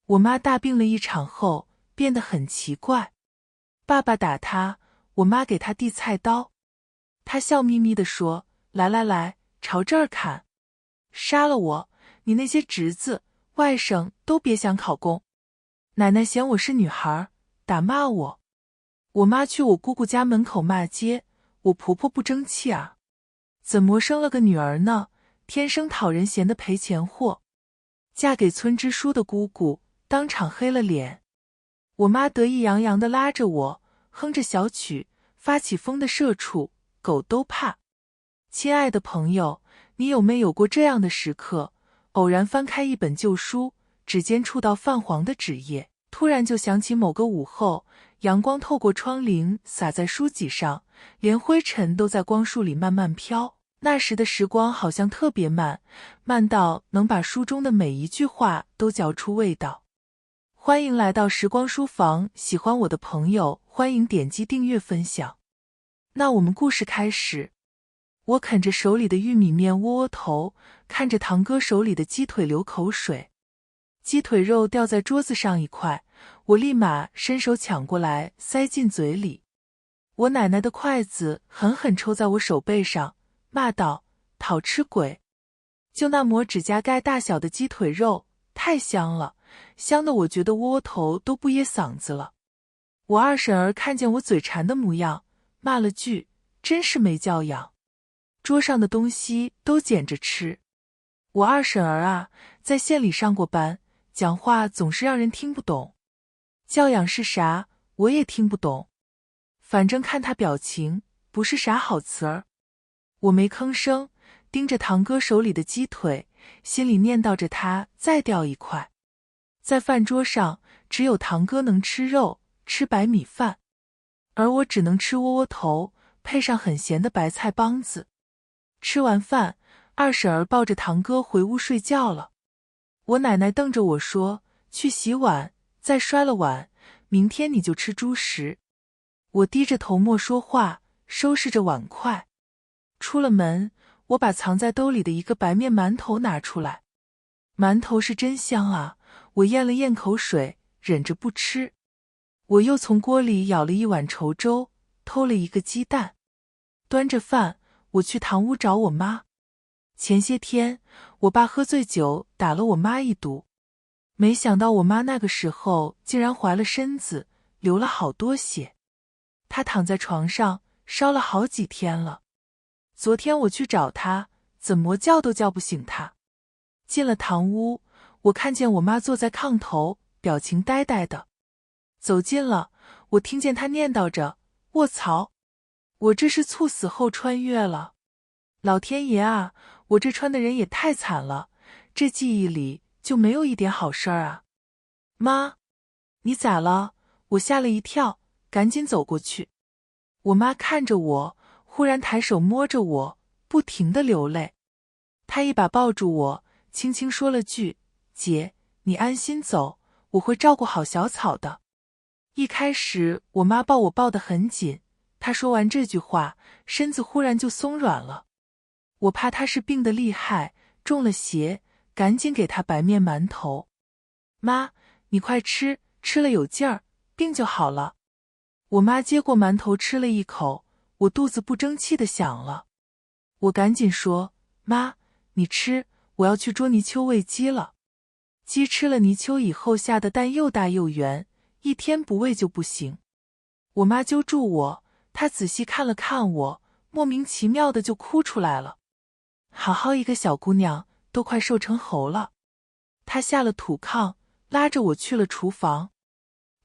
我妈大病了一场后变得很奇怪，爸爸打她，我妈给她递菜刀。她笑眯眯地说：“来来来，朝这儿砍，杀了我，你那些侄子、外甥都别想考公。”奶奶嫌我是女孩，打骂我。我妈去我姑姑家门口骂街，我婆婆不争气啊，怎么生了个女儿呢？天生讨人嫌的赔钱货。嫁给村支书的姑姑当场黑了脸。我妈得意洋洋地拉着我，哼着小曲，发起疯的社畜，狗都怕。亲爱的朋友，你有没有过这样的时刻，偶然翻开一本旧书，指尖触到泛黄的纸页，突然就想起某个午后，阳光透过窗棂洒在书籍上，连灰尘都在光束里慢慢飘。那时的时光好像特别慢，慢到能把书中的每一句话都嚼出味道。欢迎来到时光书房，喜欢我的朋友欢迎点击订阅分享。那我们故事开始。我啃着手里的玉米面窝窝头，看着堂哥手里的鸡腿流口水。鸡腿肉掉在桌子上一块，我立马伸手抢过来塞进嘴里。我奶奶的筷子狠狠抽在我手背上，骂道：“讨吃鬼！”就那抹指甲盖大小的鸡腿肉，太香了，香得我觉得窝窝头都不噎嗓子了。我二婶儿看见我嘴馋的模样，骂了句：“真是没教养。”桌上的东西都捡着吃。我二婶儿啊，在县里上过班，讲话总是让人听不懂。教养是啥，我也听不懂。反正看他表情，不是啥好词儿。我没吭声，盯着堂哥手里的鸡腿，心里念叨着他再掉一块。在饭桌上，只有堂哥能吃肉，吃白米饭，而我只能吃窝窝头，配上很咸的白菜帮子。吃完饭，二婶儿抱着堂哥回屋睡觉了。我奶奶瞪着我说：“去洗碗，再摔了碗，明天你就吃猪食。”我低着头莫说话，收拾着碗筷。出了门，我把藏在兜里的一个白面馒头拿出来。馒头是真香啊，我咽了咽口水，忍着不吃。我又从锅里舀了一碗稠粥，偷了一个鸡蛋。端着饭，我去堂屋找我妈。前些天，我爸喝醉酒打了我妈一毒，没想到我妈那个时候竟然怀了身子，流了好多血。她躺在床上烧了好几天了。昨天我去找她，怎么叫都叫不醒她。进了堂屋，我看见我妈坐在炕头，表情呆呆的。走近了，我听见她念叨着：“卧槽，我这是猝死后穿越了。老天爷啊，我这穿的人也太惨了，这记忆里就没有一点好事儿啊。”妈，你咋了？我吓了一跳，赶紧走过去。我妈看着我，忽然抬手摸着我，不停地流泪。她一把抱住我，轻轻说了句：“姐，你安心走，我会照顾好小草的。”一开始我妈抱我抱得很紧，她说完这句话，身子忽然就松软了。我怕她是病得厉害，中了邪，赶紧给她白面馒头。妈，你快吃，吃了有劲儿，病就好了。我妈接过馒头吃了一口，我肚子不争气的响了。我赶紧说：“妈，你吃，我要去捉泥鳅喂鸡了。鸡吃了泥鳅以后下的蛋又大又圆，一天不喂就不行。”我妈揪住我，她仔细看了看我，莫名其妙的就哭出来了。好好一个小姑娘，都快瘦成猴了。她下了土炕，拉着我去了厨房。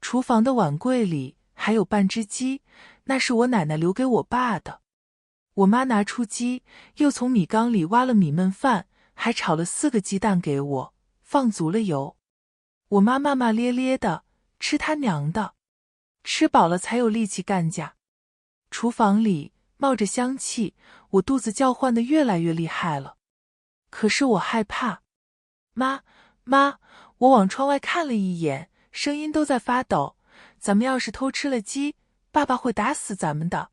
厨房的碗柜里还有半只鸡，那是我奶奶留给我爸的。我妈拿出鸡，又从米缸里挖了米焖饭，还炒了4个鸡蛋给我，放足了油。我妈骂骂咧咧的，吃他娘的，吃饱了才有力气干架。厨房里冒着香气，我肚子叫唤得越来越厉害了。可是我害怕。妈，我往窗外看了一眼，声音都在发抖。咱们要是偷吃了鸡，爸爸会打死咱们的。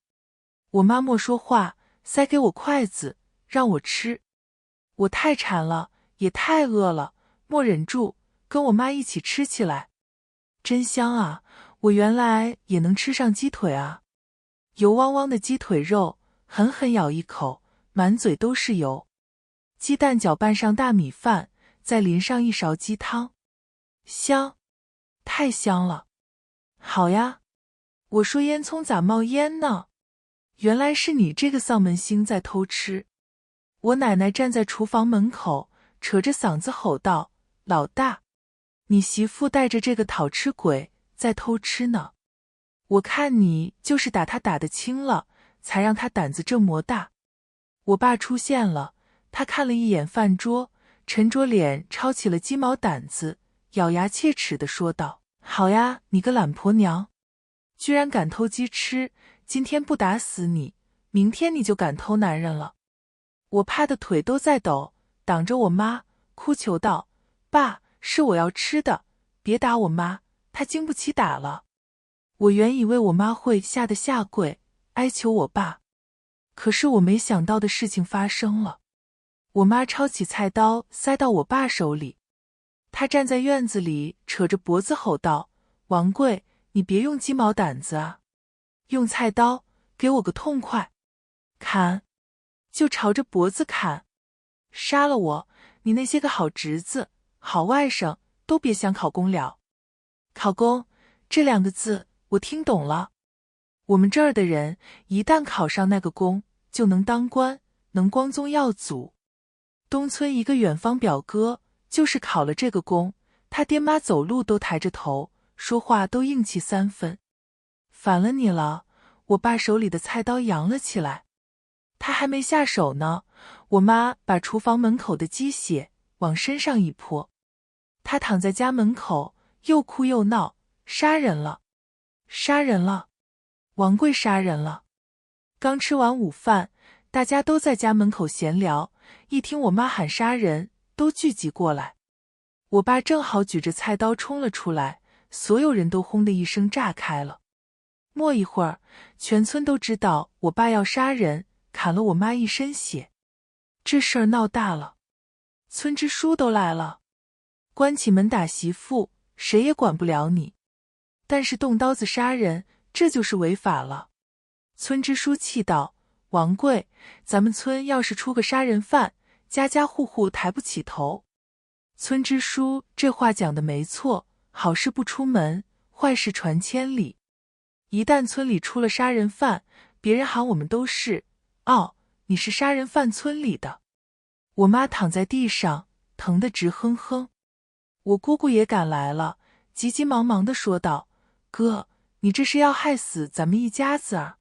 我妈莫说话，塞给我筷子，让我吃。我太馋了，也太饿了，莫忍住，跟我妈一起吃起来。真香啊，我原来也能吃上鸡腿啊。油汪汪的鸡腿肉，狠狠咬一口，满嘴都是油。鸡蛋搅拌上大米饭，再淋上一勺鸡汤，香，太香了。好呀，我说烟囱咋冒烟呢？原来是你这个丧门星在偷吃。我奶奶站在厨房门口，扯着嗓子吼道：老大，你媳妇带着这个讨吃鬼在偷吃呢。我看你就是打他打得轻了，才让他胆子这么大。我爸出现了，他看了一眼饭桌，沉着脸抄起了鸡毛掸子，咬牙切齿地说道：好呀，你个懒婆娘，居然敢偷鸡吃，今天不打死你，明天你就敢偷男人了。我怕的腿都在抖，挡着我妈，哭求道：爸，是我要吃的，别打我妈，她经不起打了。我原以为我妈会吓得下跪，哀求我爸，可是我没想到的事情发生了。我妈抄起菜刀塞到我爸手里，她站在院子里扯着脖子吼道：王贵，你别用鸡毛掸子啊，用菜刀，给我个痛快，砍，就朝着脖子砍，杀了我，你那些个好侄子、好外甥都别想考公了。考公这2个字我听懂了，我们这儿的人一旦考上那个公，就能当官，能光宗耀祖。东村一个远方表哥就是考了这个公，他爹妈走路都抬着头，说话都硬气3分。反了你了，我爸手里的菜刀扬了起来。他还没下手呢，我妈把厨房门口的鸡血往身上一泼。他躺在家门口，又哭又闹：杀人了，杀人了，王贵杀人了。刚吃完午饭，大家都在家门口闲聊，一听我妈喊杀人，都聚集过来。我爸正好举着菜刀冲了出来，所有人都轰的一声炸开了。没一会儿，全村都知道我爸要杀人，砍了我妈一身血。这事儿闹大了，村支书都来了。关起门打媳妇，谁也管不了你。但是动刀子杀人，这就是违法了。村支书气道：王贵，咱们村要是出个杀人犯，家家户户抬不起头。村支书这话讲的没错，好事不出门，坏事传千里。一旦村里出了杀人犯，别人喊我们都是：哦，你是杀人犯村里的。我妈躺在地上，疼得直哼哼。我姑姑也赶来了，急急忙忙地说道：哥，你这是要害死咱们一家子啊。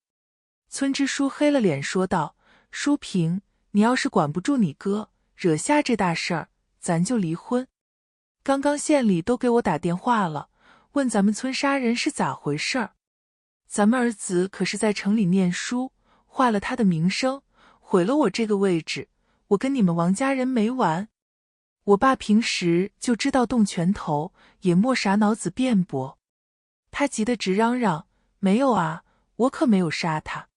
村支书黑了脸说道：淑萍，你要是管不住你哥，惹下这大事儿，咱就离婚。刚刚县里都给我打电话了，问咱们村杀人是咋回事儿。咱们儿子可是在城里念书，坏了他的名声，毁了我这个位置，我跟你们王家人没完。我爸平时就知道动拳头，也没啥脑子辩驳。他急得直嚷嚷：没有啊，我可没有杀他。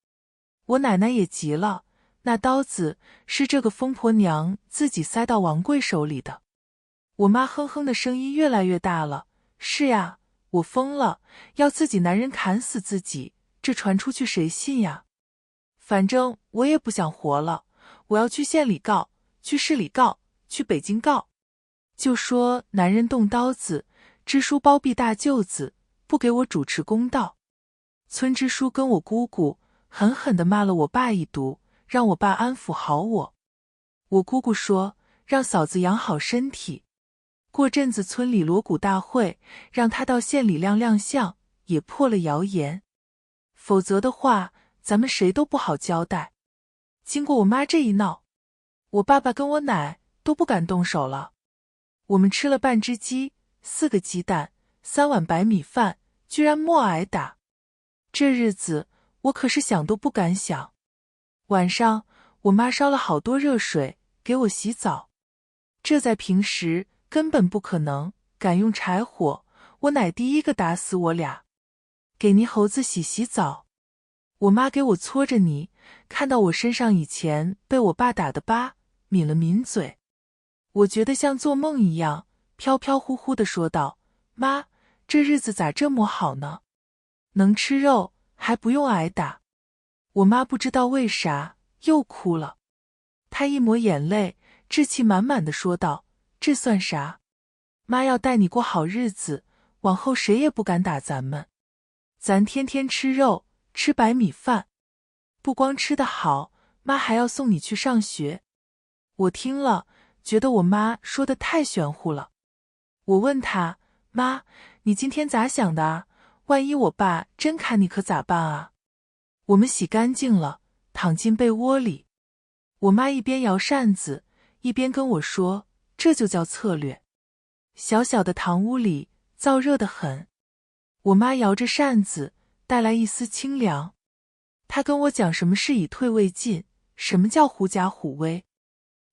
我奶奶也急了，那刀子是这个疯婆娘自己塞到王贵手里的。我妈哼哼的声音越来越大了：是呀，我疯了，要自己男人砍死自己，这传出去谁信呀？反正我也不想活了，我要去县里告，去市里告，去北京告，就说男人动刀子，支书包庇大舅子，不给我主持公道。村支书跟我姑姑狠狠地骂了我爸一毒，让我爸安抚好我。我姑姑说，让嫂子养好身体，过阵子村里锣鼓大会，让他到县里亮亮相，也破了谣言。否则的话，咱们谁都不好交代。经过我妈这一闹，我爸爸跟我奶都不敢动手了。我们吃了半只鸡，4个鸡蛋，3碗白米饭，居然没挨打。这日子我可是想都不敢想。晚上我妈烧了好多热水给我洗澡，这在平时根本不可能，敢用柴火，我奶第一个打死我俩。给泥猴子洗澡，我妈给我搓着泥，看到我身上以前被我爸打的疤，抿了抿嘴。我觉得像做梦一样，飘飘忽忽地说道：“妈，这日子咋这么好呢？能吃肉，还不用挨打。”我妈不知道为啥又哭了，她一抹眼泪，志气满满地说道：“这算啥？妈要带你过好日子，往后谁也不敢打咱们。咱天天吃肉，吃白米饭，不光吃得好，妈还要送你去上学。”我听了，觉得我妈说的太玄乎了。我问她：“妈，你今天咋想的啊？万一我爸真砍你可咋办啊？”我们洗干净了，躺进被窝里。我妈一边摇扇子，一边跟我说：“这就叫策略。”小小的堂屋里燥热得很，我妈摇着扇子，带来一丝清凉。她跟我讲什么是以退为进，什么叫狐假虎威。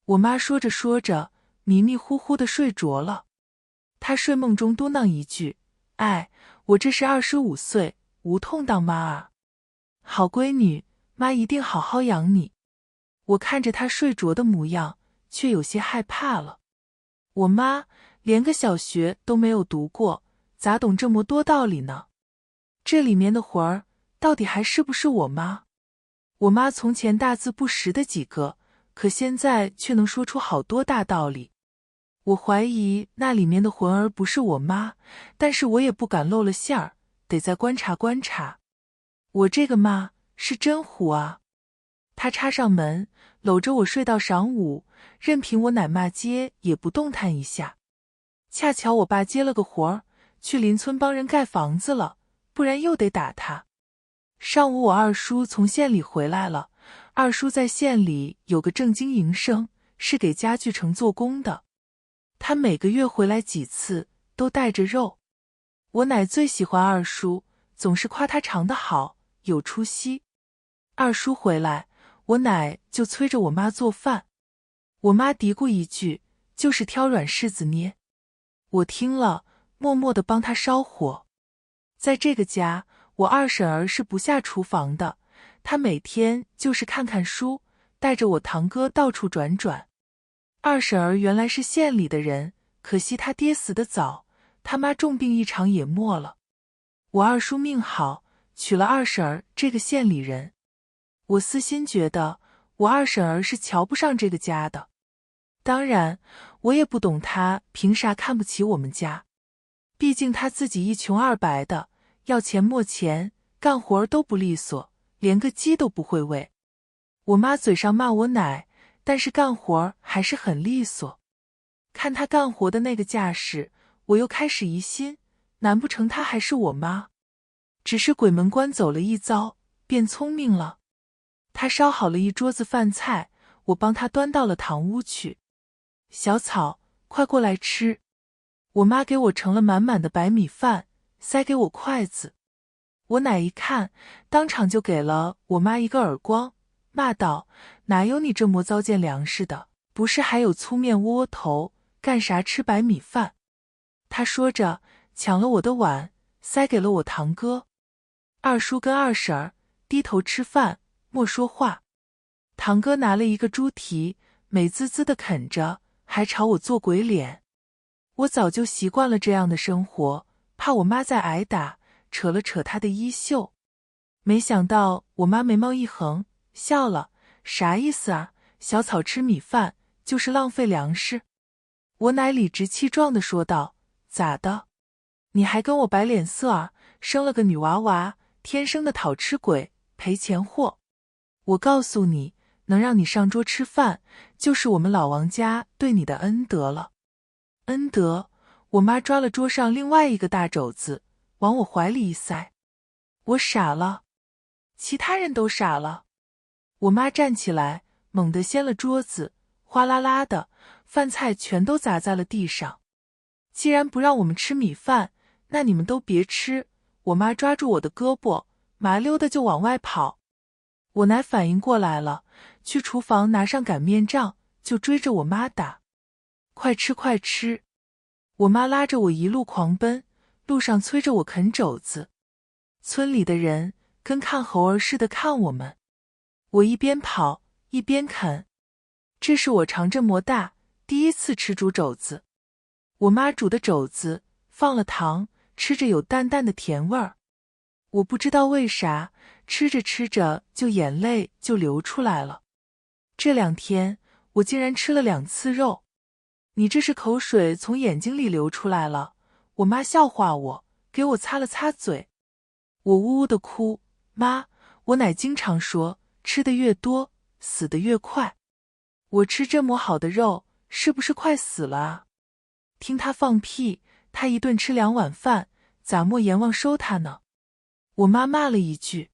我妈说着说着，迷迷糊糊地睡着了。她睡梦中嘟囔一句：“哎，我这是25岁，无痛当妈啊。好闺女，妈一定好好养你。”我看着她睡着的模样，却有些害怕了。我妈连个小学都没有读过，咋懂这么多道理呢？这里面的魂儿，到底还是不是我妈？我妈从前大字不识的几个，可现在却能说出好多大道理。我怀疑那里面的魂儿不是我妈，但是我也不敢露了馅儿，得再观察观察。我这个妈是真虎啊！她插上门，搂着我睡到晌午，任凭我奶骂街也不动弹一下。恰巧我爸接了个活儿，去邻村帮人盖房子了，不然又得打他。上午我二叔从县里回来了，二叔在县里有个正经营生，是给家具城做工的。他每个月回来几次，都带着肉。我奶最喜欢二叔，总是夸他长得好，有出息。二叔回来，我奶就催着我妈做饭。我妈嘀咕一句，就是挑软柿子捏。我听了，默默地帮她烧火。在这个家，我二婶儿是不下厨房的，她每天就是看看书，带着我堂哥到处转转。二婶儿原来是县里的人，可惜她爹死得早，他妈重病一场也没了。我二叔命好，娶了二婶儿这个县里人。我私心觉得我二婶儿是瞧不上这个家的。当然，我也不懂她凭啥看不起我们家。毕竟她自己一穷二白的，要钱没钱，干活都不利索，连个鸡都不会喂。我妈嘴上骂我奶，但是干活还是很利索。看她干活的那个架势，我又开始疑心，难不成她还是我妈？只是鬼门关走了一遭，变聪明了。她烧好了一桌子饭菜，我帮她端到了堂屋去。小草，快过来吃。我妈给我盛了满满的白米饭，塞给我筷子。我奶一看，当场就给了我妈一个耳光，骂道：“哪有你这么糟践粮食的？不是还有粗面窝窝头，干啥吃白米饭？”她说着，抢了我的碗，塞给了我堂哥。二叔跟二婶儿低头吃饭，莫说话。堂哥拿了一个猪蹄，美滋滋地啃着，还朝我做鬼脸。我早就习惯了这样的生活，怕我妈再挨打，扯了扯她的衣袖。没想到我妈眉毛一横，笑了：“啥意思啊？小草吃米饭就是浪费粮食。”我奶理直气壮地说道：“咋的？你还跟我摆脸色啊？生了个女娃娃，天生的讨吃鬼，赔钱货。我告诉你，能让你上桌吃饭，就是我们老王家对你的恩德了。”恩德？我妈抓了桌上另外一个大肘子，往我怀里一塞。我傻了，其他人都傻了。我妈站起来，猛地掀了桌子，哗啦啦的，饭菜全都砸在了地上。既然不让我们吃米饭，那你们都别吃。我妈抓住我的胳膊，麻溜的就往外跑。我奶反应过来了，去厨房拿上擀面杖，就追着我妈打。快吃快吃！我妈拉着我一路狂奔，路上催着我啃肘子。村里的人跟看猴儿似的看我们。我一边跑一边啃。这是我长这么大第一次吃猪肘子。我妈煮的肘子放了糖，吃着有淡淡的甜味儿。我不知道为啥，吃着吃着就眼泪就流出来了。这2天我竟然吃了2次肉。你这是口水从眼睛里流出来了。我妈笑话我，给我擦了擦嘴。我呜呜的哭，妈，我奶经常说，吃得越多，死得越快。我吃这么好的肉，是不是快死了啊？听他放屁，他一顿吃2碗饭，咋莫阎王收他呢？我妈骂了一句。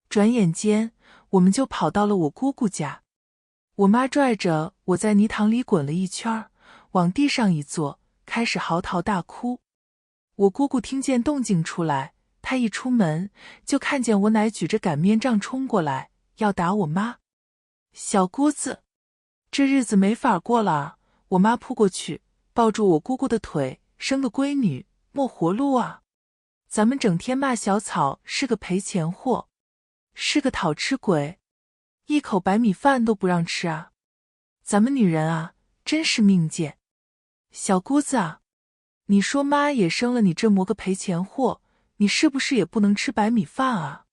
转眼间，我们就跑到了我姑姑家。我妈拽着我在泥塘里滚了一圈，往地上一坐，开始嚎啕大哭。我姑姑听见动静出来，她一出门就看见我奶举着擀面杖冲过来，要打我妈。小姑子，这日子没法过了啊！我妈扑过去，抱住我姑姑的腿，生个闺女，没活路啊！咱们整天骂小草是个赔钱货，是个讨吃鬼，一口白米饭都不让吃啊！咱们女人啊，真是命贱。小姑子啊，你说妈也生了你这么个赔钱货，你是不是也不能吃白米饭啊？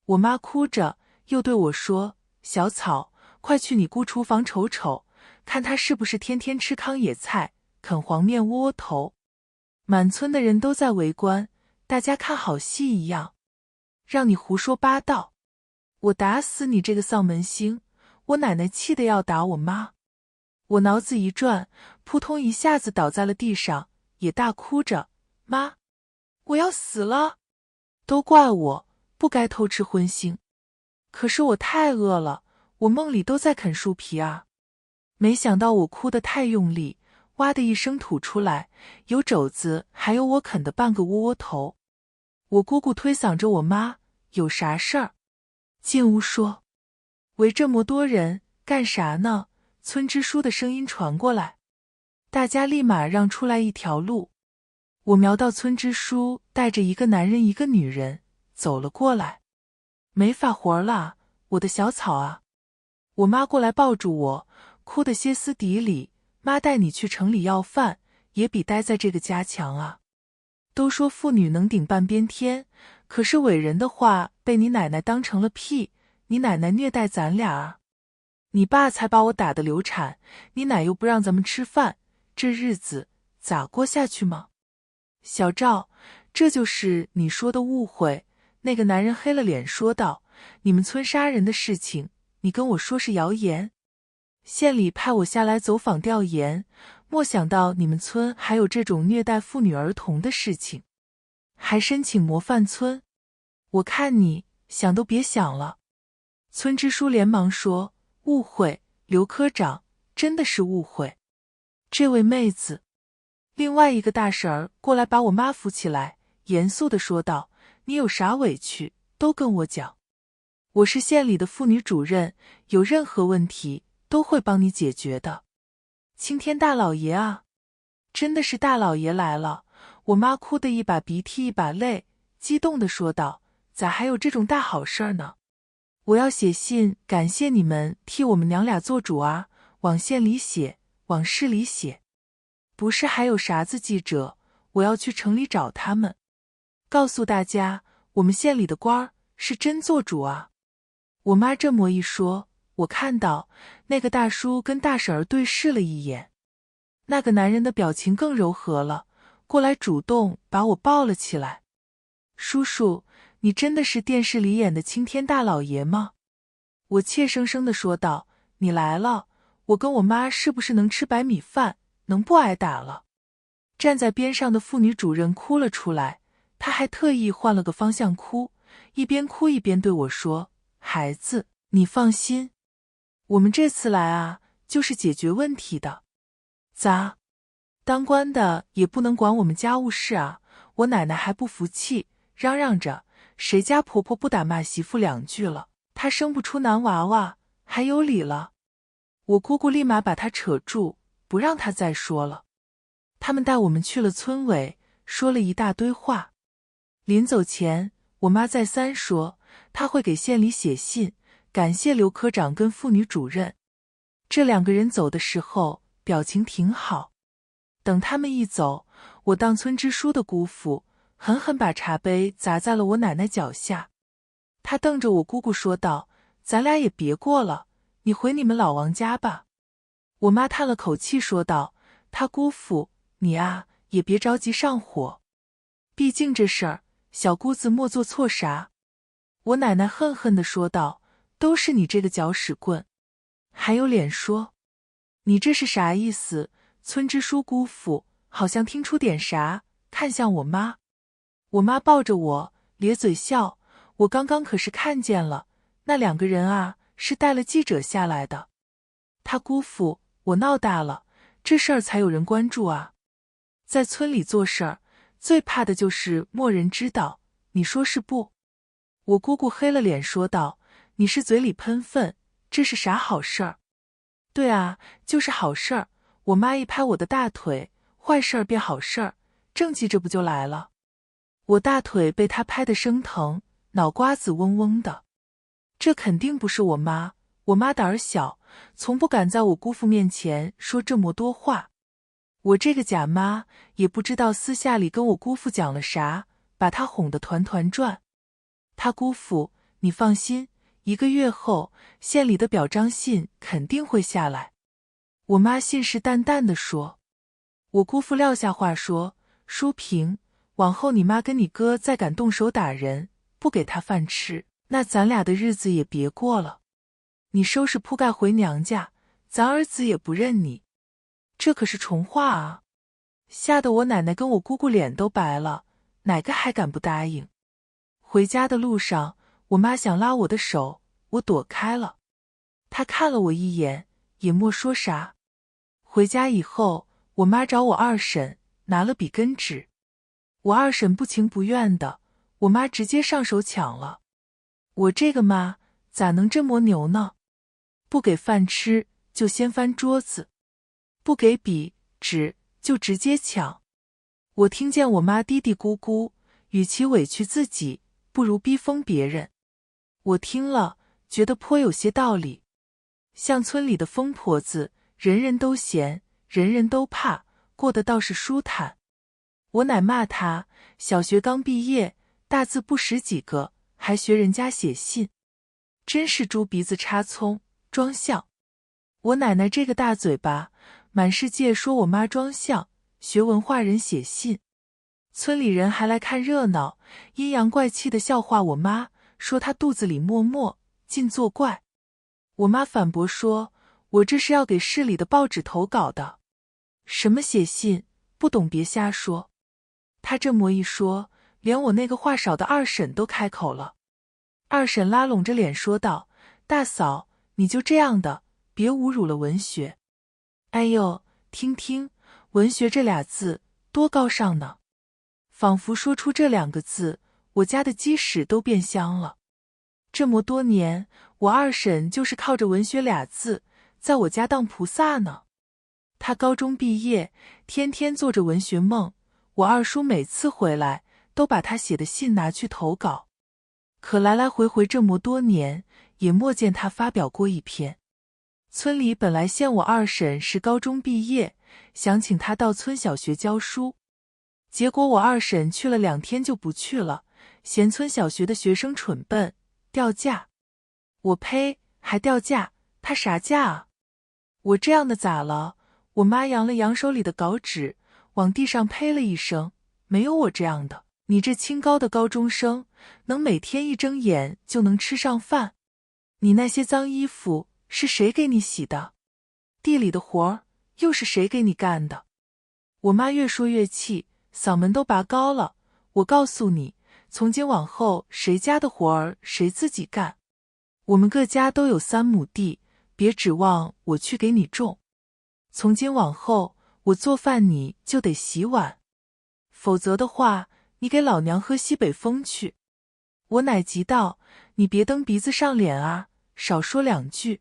我妈哭着又对我说，小草，快去你姑厨房瞅瞅，看她是不是天天吃糠野菜，啃黄面窝窝头。满村的人都在围观，大家看好戏一样。让你胡说八道，我打死你这个丧门星！我奶奶气得要打我妈。我脑子一转，扑通一下子倒在了地上，也大哭着，妈，我要死了！都怪我，不该偷吃荤腥。可是我太饿了，我梦里都在啃树皮啊。没想到我哭得太用力，哇的一声吐出来，有肘子，还有我啃的半个窝窝头。我姑姑推搡着我妈，有啥事儿？进屋说。围这么多人干啥呢？村支书的声音传过来，大家立马让出来一条路。我瞄到村支书带着一个男人一个女人走了过来。没法活了，我的小草啊！我妈过来抱住我，哭得歇斯底里，妈带你去城里要饭，也比待在这个家强啊。都说妇女能顶半边天，可是伟人的话被你奶奶当成了屁，你奶奶虐待咱俩啊！你爸才把我打得流产，你奶又不让咱们吃饭，这日子咋过下去吗？小赵，这就是你说的误会。那个男人黑了脸说道，你们村杀人的事情，你跟我说是谣言。县里派我下来走访调研，没想到你们村还有这种虐待妇女儿童的事情，还申请模范村。我看你想都别想了。村支书连忙说，误会，刘科长，真的是误会。这位妹子，另外一个大婶儿过来把我妈扶起来，严肃地说道，你有啥委屈都跟我讲，我是县里的妇女主任，有任何问题都会帮你解决的。青天大老爷啊，真的是大老爷来了！我妈哭得一把鼻涕一把泪，激动地说道，咋还有这种大好事儿呢？我要写信感谢你们替我们娘俩做主啊，往县里写，往市里写。不是还有啥子记者，我要去城里找他们，告诉大家我们县里的官儿是真做主啊。我妈这么一说，我看到那个大叔跟大婶儿对视了一眼，那个男人的表情更柔和了，过来主动把我抱了起来。叔叔，你真的是电视里演的青天大老爷吗？我怯生生地说道，你来了，我跟我妈是不是能吃白米饭，能不挨打了？站在边上的妇女主任哭了出来，她还特意换了个方向哭，一边哭一边对我说，孩子，你放心，我们这次来啊，就是解决问题的。咋？当官的也不能管我们家务事啊？我奶奶还不服气，嚷嚷着，谁家婆婆不打骂媳妇2句了，她生不出男娃娃，还有理了？我姑姑立马把她扯住，不让她再说了。他们带我们去了村委，说了一大堆话。临走前，我妈再三说，她会给县里写信，感谢刘科长跟妇女主任。这2个人走的时候，表情挺好。等他们一走，我当村支书的姑父狠狠把茶杯砸在了我奶奶脚下。他瞪着我姑姑说道：“咱俩也别过了，你回你们老王家吧。”我妈叹了口气说道：“他姑父，你啊，也别着急上火，毕竟这事儿，小姑子莫做错啥。”我奶奶恨恨地说道：“都是你这个搅屎棍，还有脸说？你这是啥意思？”村支书姑父好像听出点啥，看向我妈。我妈抱着我，咧嘴笑：“我刚刚可是看见了，那两个人啊，是带了记者下来的。他姑父，我闹大了，这事儿才有人关注啊。在村里做事儿，最怕的就是没人知道，你说是不？”我姑姑黑了脸说道：“你是嘴里喷粪，这是啥好事儿？”“对啊，就是好事儿。”我妈一拍我的大腿：“坏事儿变好事儿，政绩这不就来了？”我大腿被她拍得生疼，脑瓜子嗡嗡的。这肯定不是我妈，我妈胆儿小，从不敢在我姑父面前说这么多话。我这个假妈也不知道私下里跟我姑父讲了啥，把他哄得团团转。他姑父，你放心，1个月后，县里的表彰信肯定会下来。我妈信誓旦旦地说。我姑父撂下话说：“淑萍，往后你妈跟你哥再敢动手打人，不给他饭吃，那咱俩的日子也别过了。你收拾铺盖回娘家，咱儿子也不认你。”这可是重话啊！吓得我奶奶跟我姑姑脸都白了，哪个还敢不答应？回家的路上，我妈想拉我的手，我躲开了。她看了我一眼，也没说啥。回家以后，我妈找我二婶拿了笔跟纸，我二婶不情不愿的，我妈直接上手抢了。我这个妈咋能这么牛呢？不给饭吃就先翻桌子，不给笔纸就直接抢。我听见我妈嘀嘀咕咕，与其委屈自己，不如逼疯别人。我听了，觉得颇有些道理。像村里的疯婆子，人人都嫌，人人都怕，过得倒是舒坦。我奶骂她，小学刚毕业，大字不识几个，还学人家写信，真是猪鼻子插葱，装像。我奶奶这个大嘴巴，满世界说我妈装像，学文化人写信。村里人还来看热闹，阴阳怪气的笑话我妈，说她肚子里默默尽作怪。我妈反驳说，我这是要给市里的报纸投稿的，什么写信，不懂别瞎说。她这么一说，连我那个话少的二婶都开口了。二婶拉拢着脸说道：“大嫂，你就这样的，别侮辱了文学。哎呦，听听，文学这俩字多高尚呢。”仿佛说出这2个字，我家的鸡屎都变香了。这么多年，我二婶就是靠着文学俩字，在我家当菩萨呢。她高中毕业，天天做着文学梦，我二叔每次回来，都把她写的信拿去投稿。可来来回回这么多年，也没见她发表过一篇。村里本来嫌我二婶是高中毕业，想请她到村小学教书。结果我二婶去了2天就不去了，嫌村小学的学生蠢笨，掉价。我呸，还掉价，他啥价啊？我这样的咋了？我妈扬了扬手里的稿纸，往地上呸了一声，没有我这样的。你这清高的高中生，能每天一睁眼就能吃上饭？你那些脏衣服是谁给你洗的？地里的活儿又是谁给你干的？我妈越说越气，嗓门都拔高了。我告诉你，从今往后谁家的活儿谁自己干。我们各家都有3亩地，别指望我去给你种。从今往后，我做饭你就得洗碗，否则的话，你给老娘喝西北风去。我奶急道：“你别蹬鼻子上脸啊，少说2句。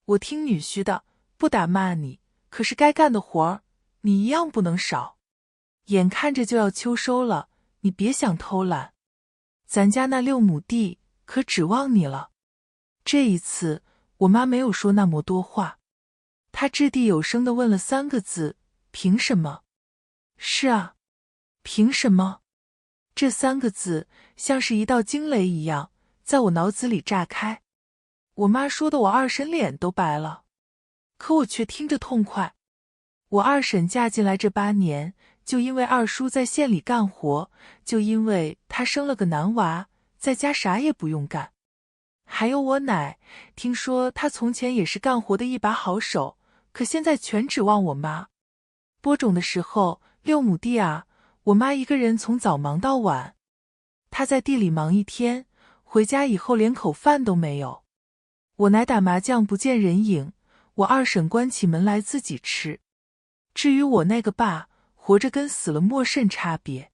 我听女婿的，不打骂你，可是该干的活儿，你一样不能少。眼看着就要秋收了，你别想偷懒。咱家那6亩地可指望你了。”这一次，我妈没有说那么多话，她掷地有声地问了3个字：“凭什么？”是啊，凭什么？这3个字像是一道惊雷一样，在我脑子里炸开。我妈说的我二婶脸都白了，可我却听着痛快。我二婶嫁进来这8年，就因为二叔在县里干活，就因为他生了个男娃，在家啥也不用干。还有我奶，听说她从前也是干活的一把好手，可现在全指望我妈。播种的时候6亩地啊，我妈一个人从早忙到晚。她在地里忙一天，回家以后连口饭都没有。我奶打麻将不见人影，我二婶关起门来自己吃。至于我那个爸，活着跟死了没甚差别。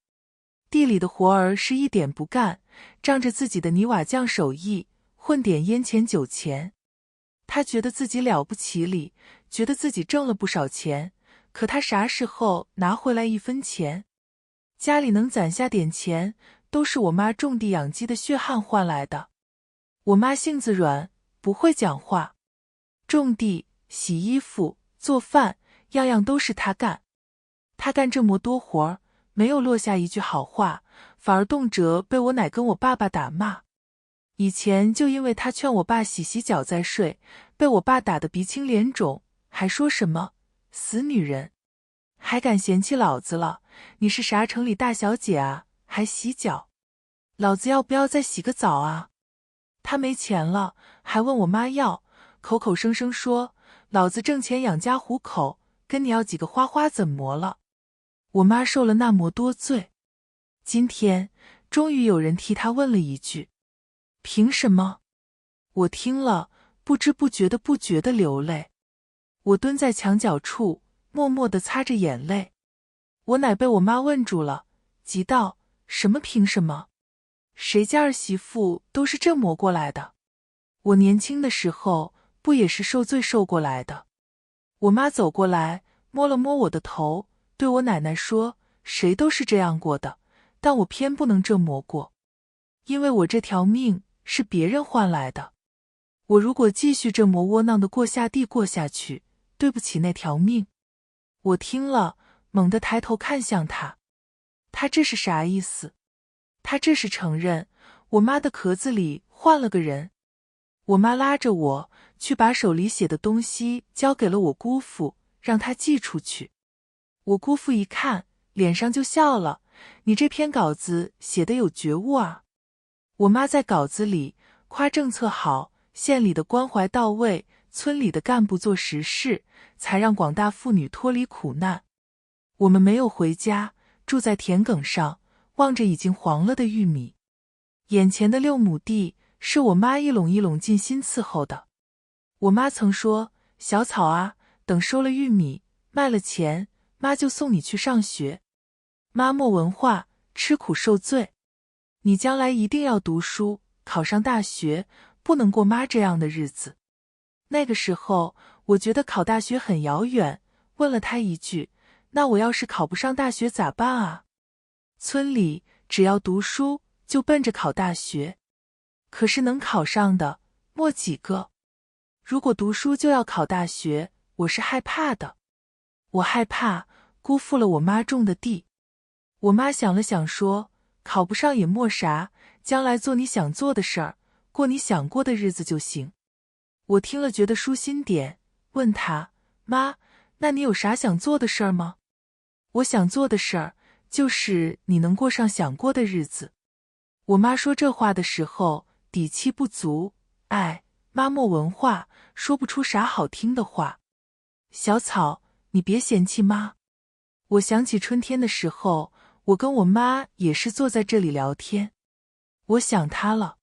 地里的活儿是一点不干，仗着自己的泥瓦匠手艺，混点烟钱酒钱。他觉得自己了不起里，觉得自己挣了不少钱，可他啥时候拿回来1分钱？家里能攒下点钱，都是我妈种地养鸡的血汗换来的。我妈性子软，不会讲话，种地、洗衣服、做饭，样样都是她干。她干这么多活儿，没有落下一句好话，反而动辄被我奶跟我爸爸打骂。以前就因为她劝我爸洗洗脚再睡，被我爸打得鼻青脸肿，还说什么死女人，还敢嫌弃老子了？你是啥城里大小姐啊，还洗脚？老子要不要再洗个澡啊？他没钱了，还问我妈要，口口声声说老子挣钱养家糊口，跟你要几个花花怎么了？我妈受了那么多罪，今天终于有人替她问了一句：凭什么？我听了，不知不觉的流泪。我蹲在墙角处，默默地擦着眼泪。我奶被我妈问住了，急道：什么凭什么？谁家儿媳妇都是这么过来的？我年轻的时候不也是受罪受过来的？我妈走过来，摸了摸我的头，对我奶奶说：谁都是这样过的，但我偏不能这么过，因为我这条命是别人换来的。我如果继续这么窝囊的过下地过下去，对不起那条命。我听了，猛地抬头看向他，他这是啥意思？他这是承认我妈的壳子里换了个人。我妈拉着我去把手里写的东西交给了我姑父，让他寄出去。我姑父一看，脸上就笑了：你这篇稿子写得有觉悟啊。我妈在稿子里夸政策好，县里的关怀到位，村里的干部做实事，才让广大妇女脱离苦难。我们没有回家，住在田埂上，望着已经黄了的玉米。眼前的6亩地是我妈一垄一垄尽心伺候的。我妈曾说：小草啊，等收了玉米，卖了钱，妈就送你去上学。妈没文化，吃苦受罪。你将来一定要读书，考上大学，不能过妈这样的日子。那个时候，我觉得考大学很遥远，问了她一句：那我要是考不上大学咋办啊？村里只要读书就奔着考大学，可是能考上的没几个。如果读书就要考大学，我是害怕的。我害怕辜负了我妈种的地。我妈想了想说：考不上也没啥，将来做你想做的事儿，过你想过的日子就行。我听了觉得舒心点，问她：妈，那你有啥想做的事儿吗？我想做的事儿就是你能过上想过的日子。我妈说这话的时候底气不足，妈没文化，说不出啥好听的话。小草，你别嫌弃妈。我想起春天的时候，我跟我妈也是坐在这里聊天，我想她了。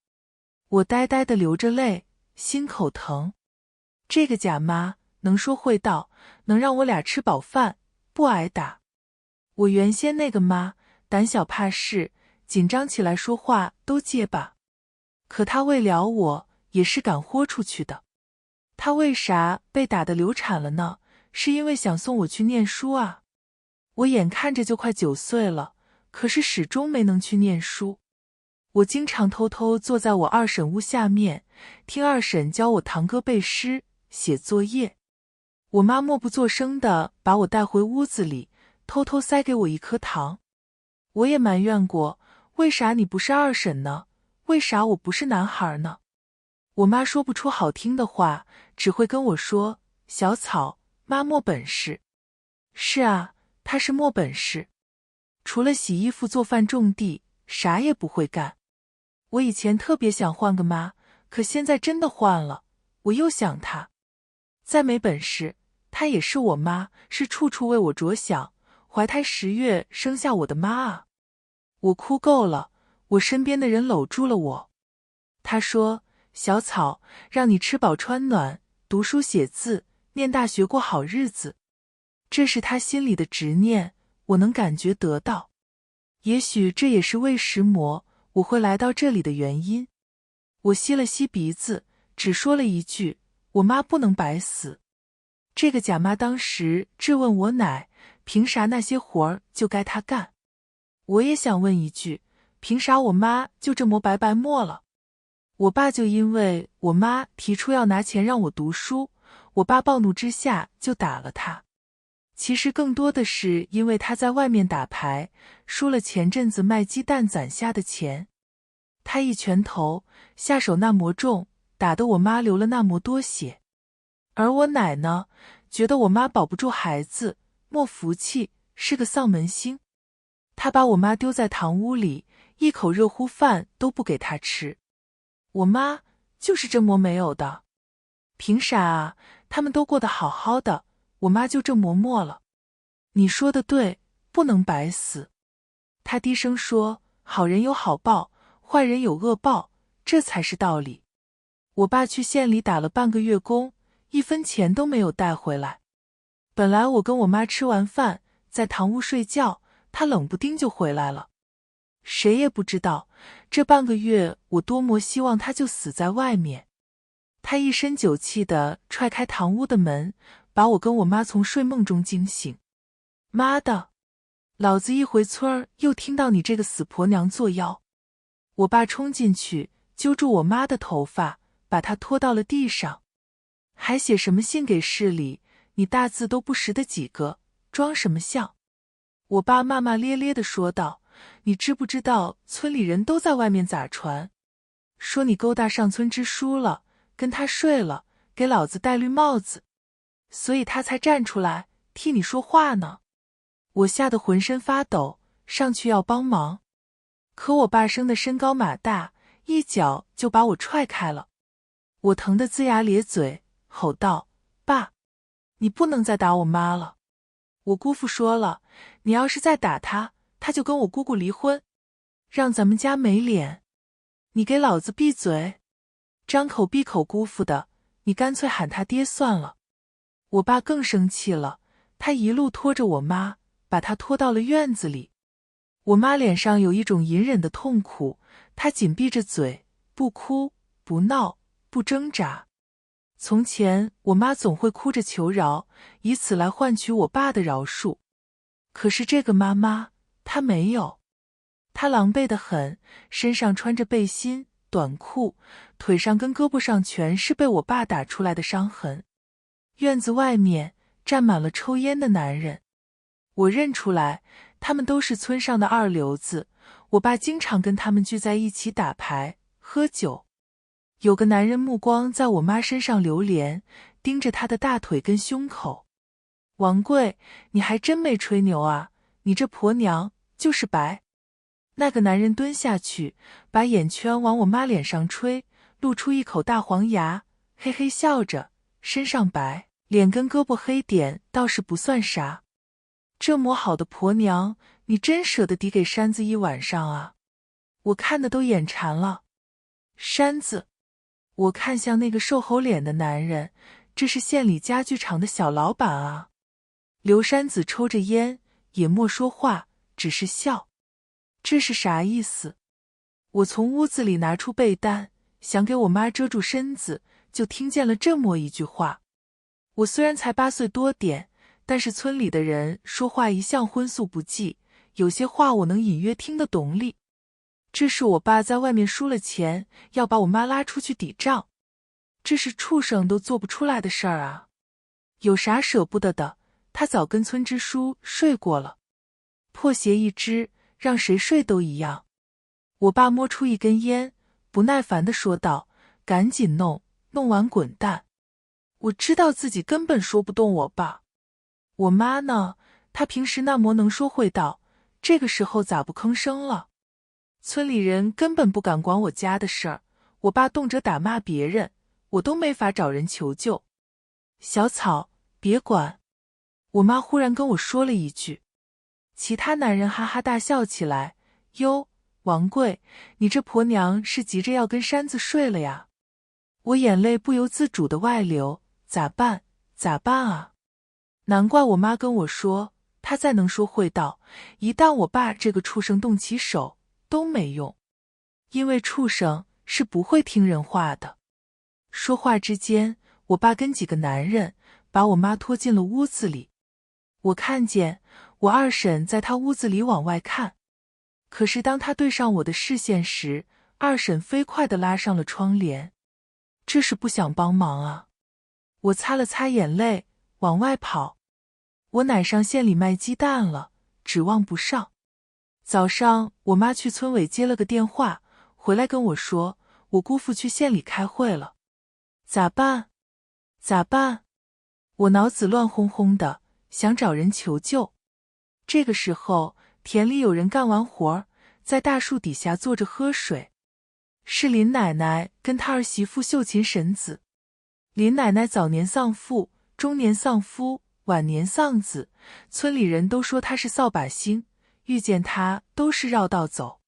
我呆呆地流着泪，心口疼。这个假妈能说会道，能让我俩吃饱饭，不挨打。我原先那个妈胆小怕事，紧张起来说话都结巴。可她为了我，也是敢豁出去的。她为啥被打得流产了呢？是因为想送我去念书啊。我眼看着就快9岁了，可是始终没能去念书。我经常偷偷坐在我二婶屋下面，听二婶教我堂歌背诗、写作业。我妈默不作声地把我带回屋子里，偷偷塞给我一颗糖。我也埋怨过，为啥你不是二婶呢？为啥我不是男孩呢？我妈说不出好听的话，只会跟我说，小草，妈没本事。是啊，她是没本事，除了洗衣服做饭种地，啥也不会干。我以前特别想换个妈，可现在真的换了，我又想她。再没本事，她也是我妈，是处处为我着想，怀胎10月生下我的妈啊。我哭够了，我身边的人搂住了我。他说，小草，让你吃饱穿暖，读书写字，念大学过好日子。这是他心里的执念，我能感觉得到。也许这也是为什么我会来到这里的原因。我吸了吸鼻子，只说了一句，我妈不能白死。这个假妈当时质问我奶，凭啥那些活儿就该她干？我也想问一句，凭啥我妈就这么白白没了？我爸就因为我妈提出要拿钱让我读书，我爸暴怒之下就打了她。其实更多的是因为他在外面打牌，输了前阵子卖鸡蛋攒下的钱。他一拳头下手那么重，打得我妈流了那么多血。而我奶呢，觉得我妈保不住孩子，没福气，是个丧门星。她把我妈丢在堂屋里，一口热乎饭都不给她吃。我妈就是这么没有的。凭啥啊？他们都过得好好的，我妈就这么没了。你说的对，不能白死。他低声说，好人有好报，坏人有恶报，这才是道理。我爸去县里打了半个月工，1分钱都没有带回来。本来我跟我妈吃完饭，在堂屋睡觉，他冷不丁就回来了。谁也不知道，这半个月我多么希望他就死在外面。他一身酒气地踹开堂屋的门，把我跟我妈从睡梦中惊醒。妈的，老子一回村儿又听到你这个死婆娘作妖。我爸冲进去揪住我妈的头发，把她拖到了地上。还写什么信给市里，你大字都不识得几个，装什么像？我爸骂骂咧咧地说道，你知不知道村里人都在外面咋传？说你勾搭上村支书了，跟他睡了，给老子戴绿帽子，所以他才站出来替你说话呢。我吓得浑身发抖，上去要帮忙，可我爸生的身高马大，一脚就把我踹开了。我疼得龇牙咧嘴，吼道，爸，你不能再打我妈了。我姑父说了，你要是再打她，她就跟我姑姑离婚，让咱们家没脸。你给老子闭嘴！张口闭口姑父的，你干脆喊他爹算了。我爸更生气了，他一路拖着我妈，把她拖到了院子里。我妈脸上有一种隐忍的痛苦，她紧闭着嘴，不哭不闹不挣扎。从前我妈总会哭着求饶，以此来换取我爸的饶恕。可是这个妈妈，她没有。她狼狈得很，身上穿着背心、短裤，腿上跟胳膊上全是被我爸打出来的伤痕。院子外面站满了抽烟的男人，我认出来，他们都是村上的二流子。我爸经常跟他们聚在一起打牌、喝酒。有个男人目光在我妈身上流连，盯着她的大腿跟胸口。王贵，你还真没吹牛啊，你这婆娘就是白。那个男人蹲下去，把眼圈往我妈脸上吹，露出一口大黄牙，嘿嘿笑着，身上白，脸跟胳膊黑点倒是不算啥。这么好的婆娘，你真舍得抵给山子一晚上啊？我看的都眼馋了。山子，我看向那个瘦猴脸的男人，这是县里家具厂的小老板啊。刘山子抽着烟，也没说话，只是笑。这是啥意思？我从屋子里拿出被单，想给我妈遮住身子，就听见了这么一句话。我虽然才8岁多点，但是村里的人说话一向荤素不忌，有些话我能隐约听得懂理。这是我爸在外面输了钱，要把我妈拉出去抵账。这是畜生都做不出来的事儿啊！有啥舍不得的？他早跟村支书睡过了。破鞋一只，让谁睡都一样。我爸摸出一根烟，不耐烦地说道：“赶紧弄，弄完滚蛋。”我知道自己根本说不动我爸。我妈呢？她平时那么能说会道，这个时候咋不吭声了？村里人根本不敢管我家的事儿，我爸动辄打骂别人，我都没法找人求救。小草，别管。我妈忽然跟我说了一句。其他男人哈哈大笑起来。哟，王贵，你这婆娘是急着要跟山子睡了呀？我眼泪不由自主的外流，咋办？咋办啊？难怪我妈跟我说，她再能说会道，一旦我爸这个畜生动起手，都没用。因为畜生是不会听人话的。说话之间，我爸跟几个男人把我妈拖进了屋子里。我看见我二婶在她屋子里往外看，可是当她对上我的视线时，二婶飞快地拉上了窗帘。这是不想帮忙啊！我擦了擦眼泪，往外跑。我奶上县里卖鸡蛋了，指望不上。早上我妈去村委接了个电话，回来跟我说，我姑父去县里开会了。咋办？咋办？我脑子乱哄哄的，想找人求救。这个时候，田里有人干完活，在大树底下坐着喝水。是林奶奶跟她儿媳妇秀琴婶子。林奶奶早年丧父，中年丧夫，晚年丧子，村里人都说她是扫把星，遇见她都是绕道走。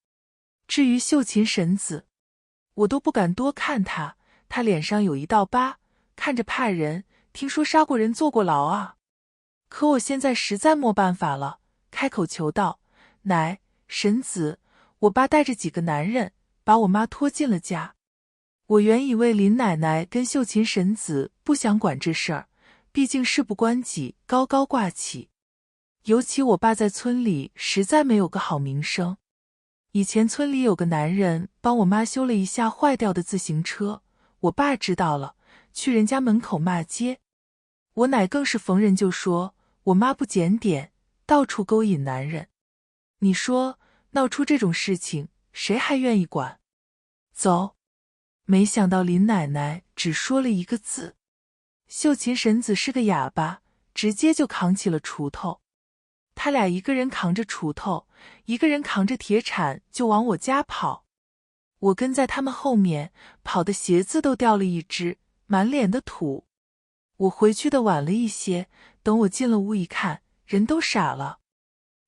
至于秀琴婶子，我都不敢多看她，她脸上有一道疤，看着怕人，听说杀过人坐过牢啊。可我现在实在没办法了，开口求道：“奶，婶子，我爸带着几个男人把我妈拖进了家。”我原以为林奶奶跟秀琴婶子不想管这事儿，毕竟事不关己，高高挂起。尤其我爸在村里实在没有个好名声。以前村里有个男人帮我妈修了一下坏掉的自行车，我爸知道了，去人家门口骂街。我奶更是逢人就说我妈不检点，到处勾引男人。你说闹出这种事情，谁还愿意管？走。没想到林奶奶只说了一个字，秀琴婶子是个哑巴，直接就扛起了锄头。他俩一个人扛着锄头，一个人扛着铁铲就往我家跑。我跟在他们后面，跑的鞋子都掉了一只，满脸的土。我回去的晚了一些，等我进了屋一看，人都傻了。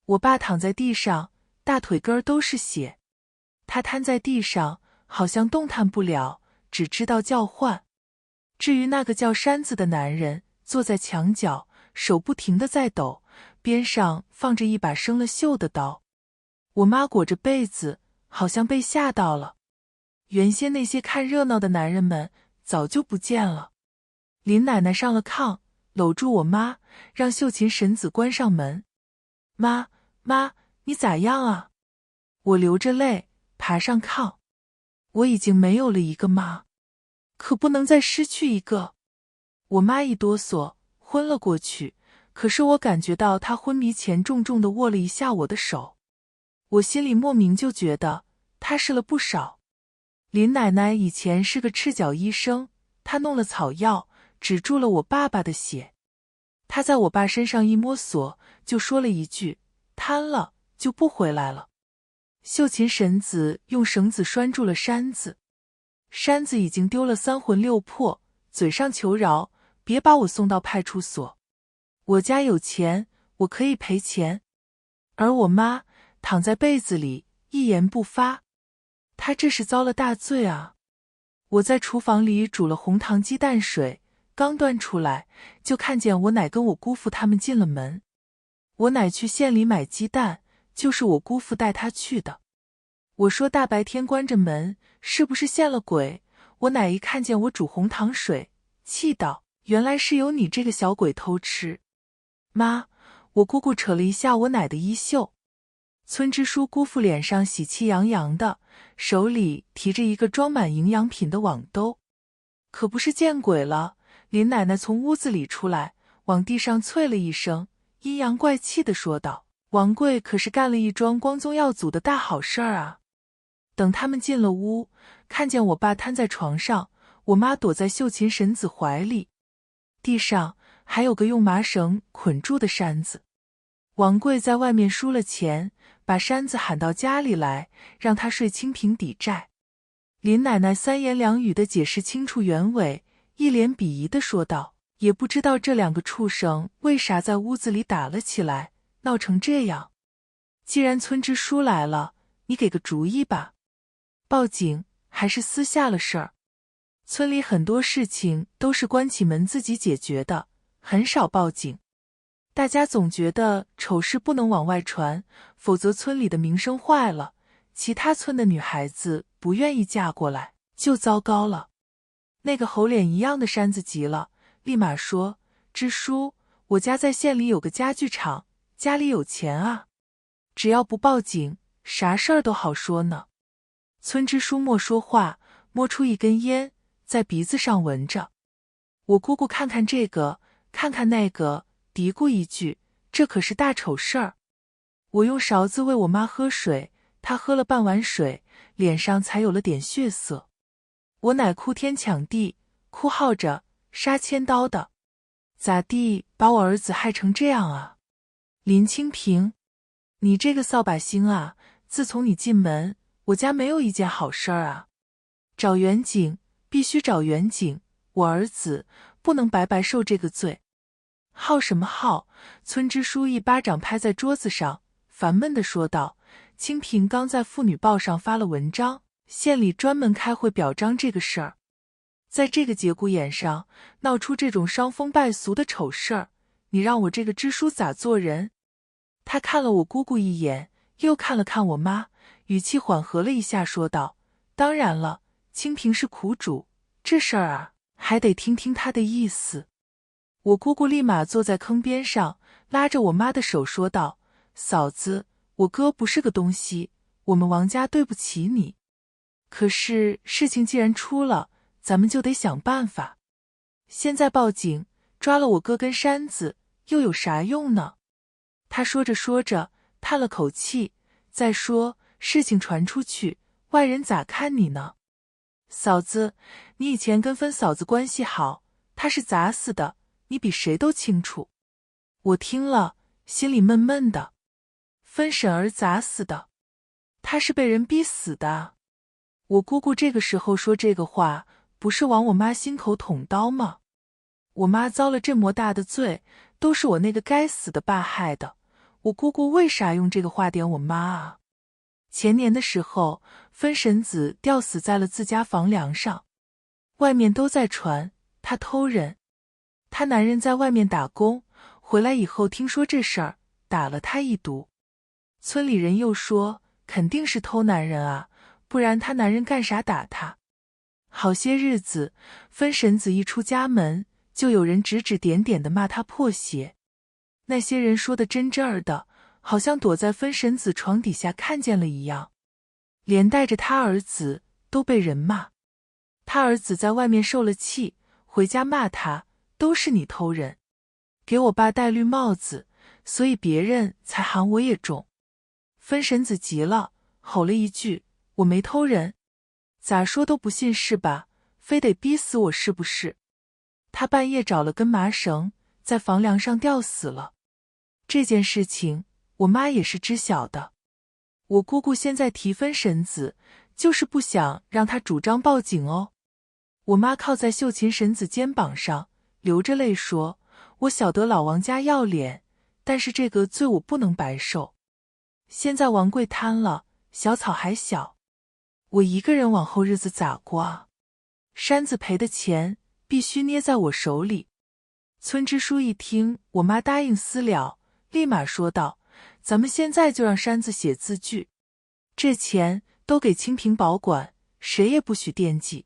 我爸躺在地上，大腿根儿都是血。他瘫在地上，好像动弹不了，只知道叫唤。至于那个叫山子的男人，坐在墙角，手不停地在抖，边上放着一把生了锈的刀。我妈裹着被子，好像被吓到了。原先那些看热闹的男人们早就不见了。林奶奶上了炕，搂住我妈，让秀琴婶子关上门。妈，你咋样啊？我流着泪爬上炕。我已经没有了一个妈，可不能再失去一个。我妈一哆嗦，昏了过去，可是我感觉到她昏迷前重重地握了一下我的手。我心里莫名就觉得踏实了不少。林奶奶以前是个赤脚医生，她弄了草药，止住了我爸爸的血。她在我爸身上一摸索，就说了一句：“瘫了，就不回来了。”秀琴婶子用绳子拴住了山子，山子已经丢了三魂六魄，嘴上求饶：“别把我送到派出所，我家有钱，我可以赔钱。”而我妈躺在被子里一言不发，她这是遭了大罪啊！我在厨房里煮了红糖鸡蛋水，刚端出来，就看见我奶跟我姑父他们进了门。我奶去县里买鸡蛋，就是我姑父带她去的。我说大白天关着门，是不是现了鬼？我奶一看见我煮红糖水，气道：“原来是有你这个小鬼偷吃。”妈，我姑姑扯了一下我奶的衣袖。村支书姑父脸上喜气洋洋的，手里提着一个装满营养品的网兜。可不是见鬼了，林奶奶从屋子里出来，往地上啐了一声，阴阳怪气地说道：“王贵可是干了一桩光宗耀祖的大好事儿啊！等他们进了屋，看见我爸瘫在床上，我妈躲在秀琴婶子怀里，地上还有个用麻绳捆住的扇子。王贵在外面输了钱，把扇子喊到家里来，让他睡清平抵债。林奶奶三言两语地解释清楚原委，一脸鄙夷地说道：“也不知道这两个畜生为啥在屋子里打了起来，闹成这样。既然村支书来了，你给个主意吧。报警还是私下了事儿？村里很多事情都是关起门自己解决的，很少报警。大家总觉得丑事不能往外传，否则村里的名声坏了，其他村的女孩子不愿意嫁过来，就糟糕了。”那个猴脸一样的山子急了，立马说：“支书，我家在县里有个家具厂，家里有钱啊，只要不报警，啥事儿都好说呢。”村支书莫说话，摸出一根烟，在鼻子上闻着。我姑姑看看这个，看看那个，嘀咕一句：“这可是大丑事儿。”我用勺子喂我妈喝水，她喝了半碗水，脸上才有了点血色。我奶哭天抢地，哭号着：“杀千刀的，咋地把我儿子害成这样啊？林清平，你这个扫把星啊，自从你进门，我家没有一件好事儿啊！找远景，必须找远景，我儿子不能白白受这个罪。”号什么号？村支书一巴掌拍在桌子上，烦闷地说道：“清平刚在妇女报上发了文章，县里专门开会表彰这个事儿。在这个节骨眼上闹出这种伤风败俗的丑事儿，你让我这个支书咋做人？”他看了我姑姑一眼，又看了看我妈，语气缓和了一下，说道：“当然了，清平是苦主，这事儿啊，还得听听他的意思。”我姑姑立马坐在坑边上，拉着我妈的手说道：“嫂子，我哥不是个东西，我们王家对不起你。可是事情既然出了，咱们就得想办法。现在报警，抓了我哥跟山子，又有啥用呢？”他说着说着，叹了口气，再说事情传出去，外人咋看你呢？嫂子，你以前跟分嫂子关系好，她是咋死的，你比谁都清楚。我听了，心里闷闷的。分婶儿咋死的？她是被人逼死的。我姑姑这个时候说这个话，不是往我妈心口捅刀吗？我妈遭了这么大的罪，都是我那个该死的爸害的，我姑姑为啥用这个话点我妈啊？前年的时候，分婶子吊死在了自家房梁上，外面都在传她偷人。她男人在外面打工，回来以后听说这事儿，打了她一毒。村里人又说肯定是偷男人啊，不然她男人干啥打她？好些日子，分婶子一出家门，就有人指指点点的骂她破鞋。那些人说的真真儿的，好像躲在分婶子床底下看见了一样，连带着他儿子都被人骂。他儿子在外面受了气，回家骂他，都是你偷人，给我爸戴绿帽子，所以别人才喊我也中。分婶子急了，吼了一句：“我没偷人，咋说都不信是吧？非得逼死我是不是？”他半夜找了根麻绳，在房梁上吊死了。这件事情我妈也是知晓的。我姑姑现在提分婶子，就是不想让她主张报警哦。我妈靠在秀琴婶子肩膀上，流着泪说：“我晓得老王家要脸，但是这个罪我不能白受。现在王贵瘫了，小草还小，我一个人往后日子咋过啊？山子赔的钱必须捏在我手里。”村支书一听我妈答应私了，立马说道：“咱们现在就让山子写字据，这钱都给清平保管，谁也不许惦记。”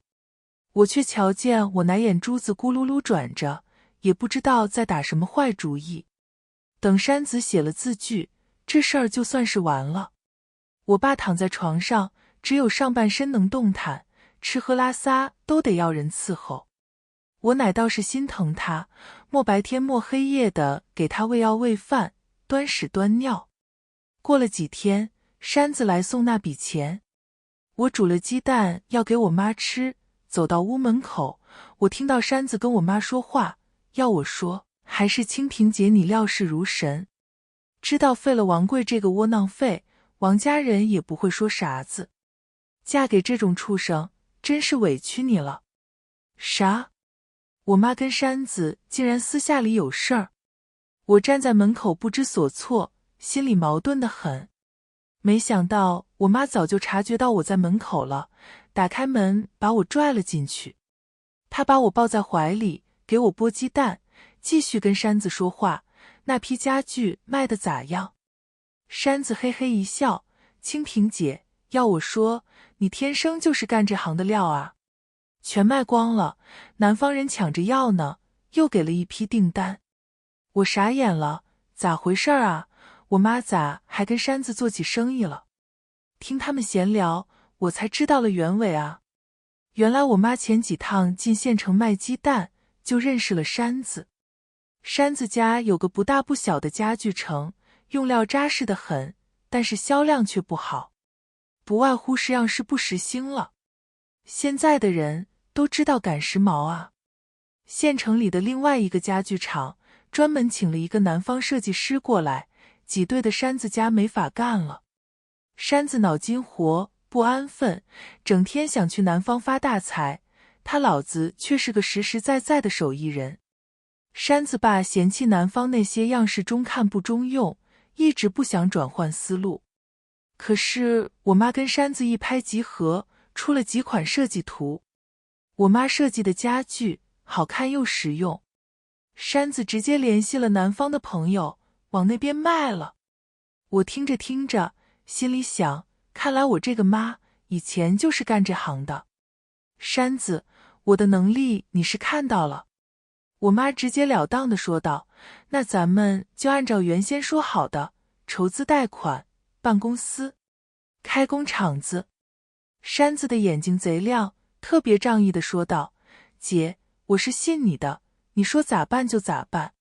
我却瞧见我奶眼珠子咕噜噜转着，也不知道在打什么坏主意。等山子写了字据，这事儿就算是完了。我爸躺在床上，只有上半身能动弹，吃喝拉撒都得要人伺候。我奶倒是心疼他，莫白天莫黑夜的给他喂药喂饭，端屎端尿。过了几天，山子来送那笔钱。我煮了鸡蛋要给我妈吃，走到屋门口，我听到山子跟我妈说话，要我说，还是清平姐你料事如神，知道费了王贵这个窝囊废，王家人也不会说啥子。嫁给这种畜生，真是委屈你了。啥？我妈跟山子竟然私下里有事儿？我站在门口不知所措，心里矛盾得很。没想到我妈早就察觉到我在门口了，打开门把我拽了进去。她把我抱在怀里，给我剥鸡蛋，继续跟山子说话，那批家具卖得咋样？山子嘿嘿一笑，清平姐，要我说，你天生就是干这行的料啊。全卖光了，南方人抢着要呢，又给了一批订单。我傻眼了，咋回事啊？我妈咋还跟山子做起生意了？听他们闲聊，我才知道了原委啊。原来我妈前几趟进县城卖鸡蛋，就认识了山子。山子家有个不大不小的家具城，用料扎实得很，但是销量却不好，不外乎是样式不时兴了。现在的人都知道赶时髦啊。县城里的另外一个家具厂专门请了一个南方设计师过来，挤兑的山子家没法干了。山子脑筋活，不安分，整天想去南方发大财，他老子却是个实实在在的手艺人。山子爸嫌弃南方那些样式中看不中用，一直不想转换思路。可是我妈跟山子一拍即合，出了几款设计图。我妈设计的家具好看又实用，山子直接联系了南方的朋友，往那边卖了。我听着听着，心里想，看来我这个妈以前就是干这行的。山子，我的能力你是看到了。我妈直截了当地说道，那咱们就按照原先说好的，筹资贷款，办公司，开工厂子。山子的眼睛贼亮，特别仗义地说道，姐，我是信你的，你说咋办就咋办。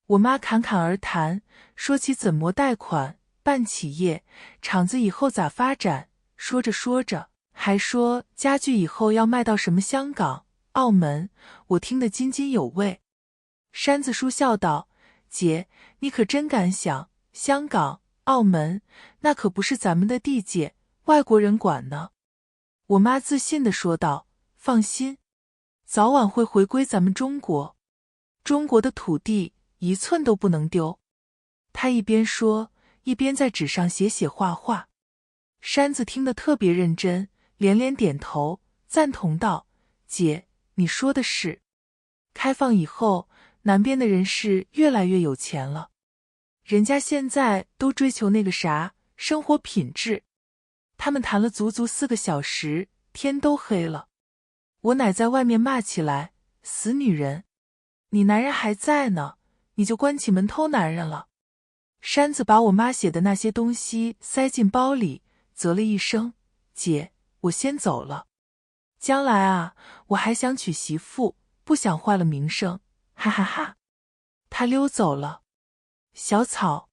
我妈侃侃而谈，说起怎么贷款，办企业，厂子以后咋发展，说着说着，还说家具以后要卖到什么香港、澳门，我听得津津有味。山子叔笑道，姐，你可真敢想，香港、澳门，那可不是咱们的地界，外国人管呢。我妈自信地说道，放心，早晚会回归咱们中国，中国的土地一寸都不能丢。她一边说，一边在纸上写写画画。山子听得特别认真，连连点头，赞同道，姐，你说的是。开放以后，南边的人是越来越有钱了，人家现在都追求那个啥，生活品质。他们谈了足足4个小时，天都黑了。我奶在外面骂起来，死女人，你男人还在呢，你就关起门偷男人了。山子把我妈写的那些东西塞进包里，啧了一声，姐，我先走了。将来啊，我还想娶媳妇，不想坏了名声，哈哈哈。他溜走了。小草，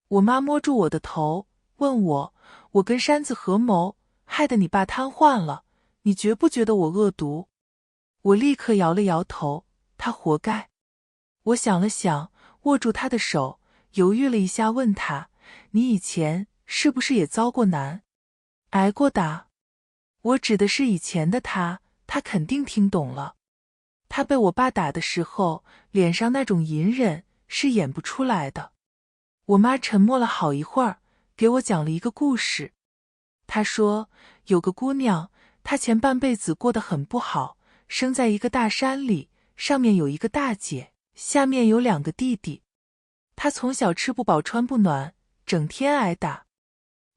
我妈摸住我的头，问我跟山子合谋，害得你爸瘫痪了，你觉不觉得我恶毒？我立刻摇了摇头，他活该。我想了想，握住他的手，犹豫了一下，问他，你以前是不是也遭过难，挨过打？我指的是以前的他，他肯定听懂了。他被我爸打的时候，脸上那种隐忍是演不出来的。我妈沉默了好一会儿，给我讲了一个故事。她说，有个姑娘，她前半辈子过得很不好，生在一个大山里，上面有一个大姐，下面有2个弟弟。她从小吃不饱穿不暖，整天挨打。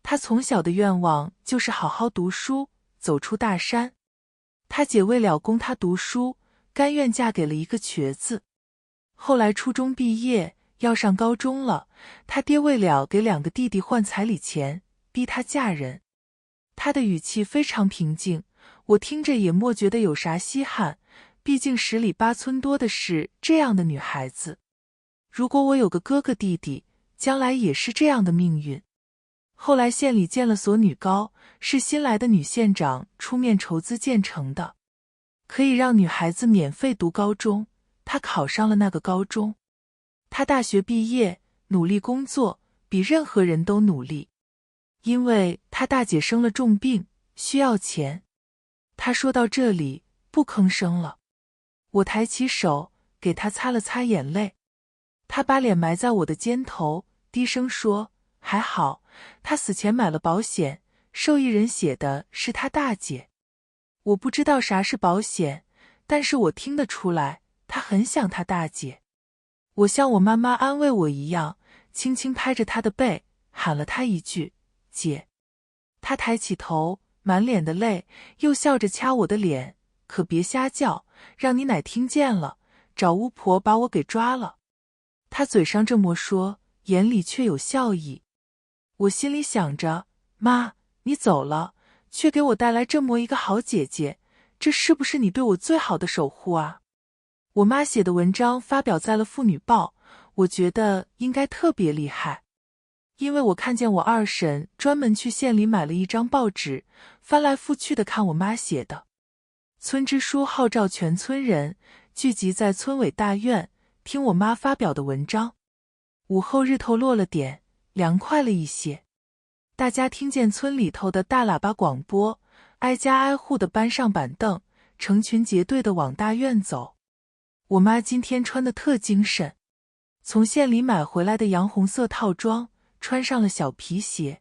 她从小的愿望就是好好读书，走出大山。她姐为了供她读书，甘愿嫁给了一个瘸子。后来初中毕业，要上高中了，她爹为了给2个弟弟换彩礼钱，逼她嫁人。她的语气非常平静，我听着也莫觉得有啥稀罕，毕竟10里8村多的是这样的女孩子。如果我有个哥哥弟弟，将来也是这样的命运。后来县里建了所女高，是新来的女县长出面筹资建成的，可以让女孩子免费读高中。她考上了那个高中。她大学毕业，努力工作，比任何人都努力。因为她大姐生了重病，需要钱。她说到这里，不吭声了。我抬起手，给她擦了擦眼泪。她把脸埋在我的肩头，低声说：“还好，她死前买了保险，受益人写的是她大姐。”我不知道啥是保险，但是我听得出来，她很想她大姐。我像我妈妈安慰我一样，轻轻拍着她的背，喊了她一句：“姐。”她抬起头，满脸的泪，又笑着掐我的脸：“可别瞎叫，让你奶听见了，找巫婆把我给抓了。”她嘴上这么说，眼里却有笑意。我心里想着，妈，你走了，却给我带来这么一个好姐姐，这是不是你对我最好的守护啊？我妈写的文章发表在了妇女报，我觉得应该特别厉害。因为我看见我二婶专门去县里买了一张报纸，翻来覆去的看我妈写的。村支书号召全村人聚集在村委大院，听我妈发表的文章。午后日头落了点，凉快了一些。大家听见村里头的大喇叭广播，挨家挨户的搬上板凳，成群结队的往大院走。我妈今天穿得特精神，从县里买回来的洋红色套装，穿上了小皮鞋。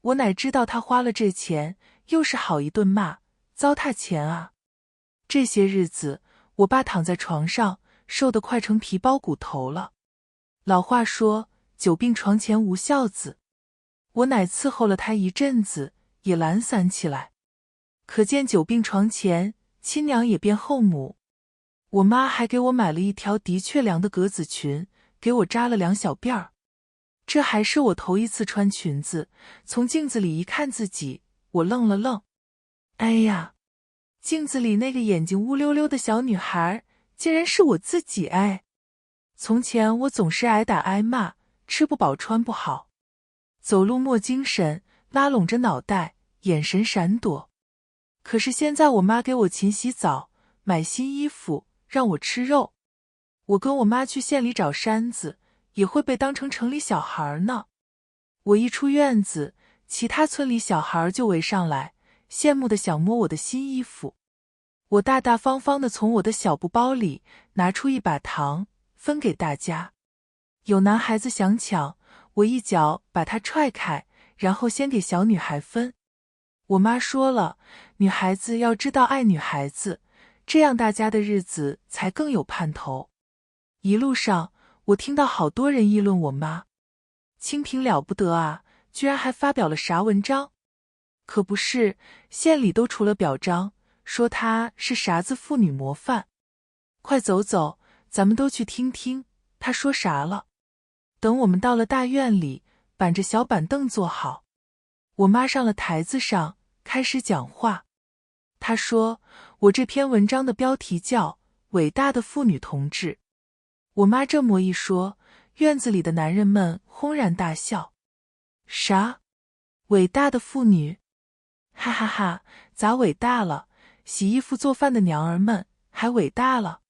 我哪知道她花了这钱，又是好一顿骂，糟蹋钱啊！这些日子，我爸躺在床上，瘦得快成皮包骨头了。老话说，久病床前无孝子。我乃伺候了他一阵子，也懒散起来。可见久病床前，亲娘也变后母。我妈还给我买了一条的确凉的格子裙，给我扎了2小辫儿。这还是我头一次穿裙子，从镜子里一看自己，我愣了愣。哎呀，镜子里那个眼睛乌溜溜的小女孩，竟然是我自己哎！从前我总是挨打挨骂，吃不饱穿不好，走路没精神，拉拢着脑袋，眼神闪躲。可是现在我妈给我勤洗澡，买新衣服，让我吃肉。我跟我妈去县里找山子，也会被当成城里小孩呢。我一出院子，其他村里小孩就围上来，羡慕的想摸我的新衣服。我大大方方的从我的小布包里拿出一把糖，分给大家。有男孩子想抢，我一脚把他踹开，然后先给小女孩分。我妈说了，女孩子要知道爱女孩子，这样大家的日子才更有盼头。一路上，我听到好多人议论我妈，清贫了不得啊，居然还发表了啥文章？可不是，县里都出了表彰，说她是啥子妇女模范。快走走，咱们都去听听她说啥了。等我们到了大院里，板着小板凳坐好，我妈上了台子上，开始讲话。她说，我这篇文章的标题叫《伟大的妇女同志》。我妈这么一说，院子里的男人们轰然大笑。啥？伟大的妇女？哈哈哈，咋伟大了？洗衣服做饭的娘儿们还伟大了？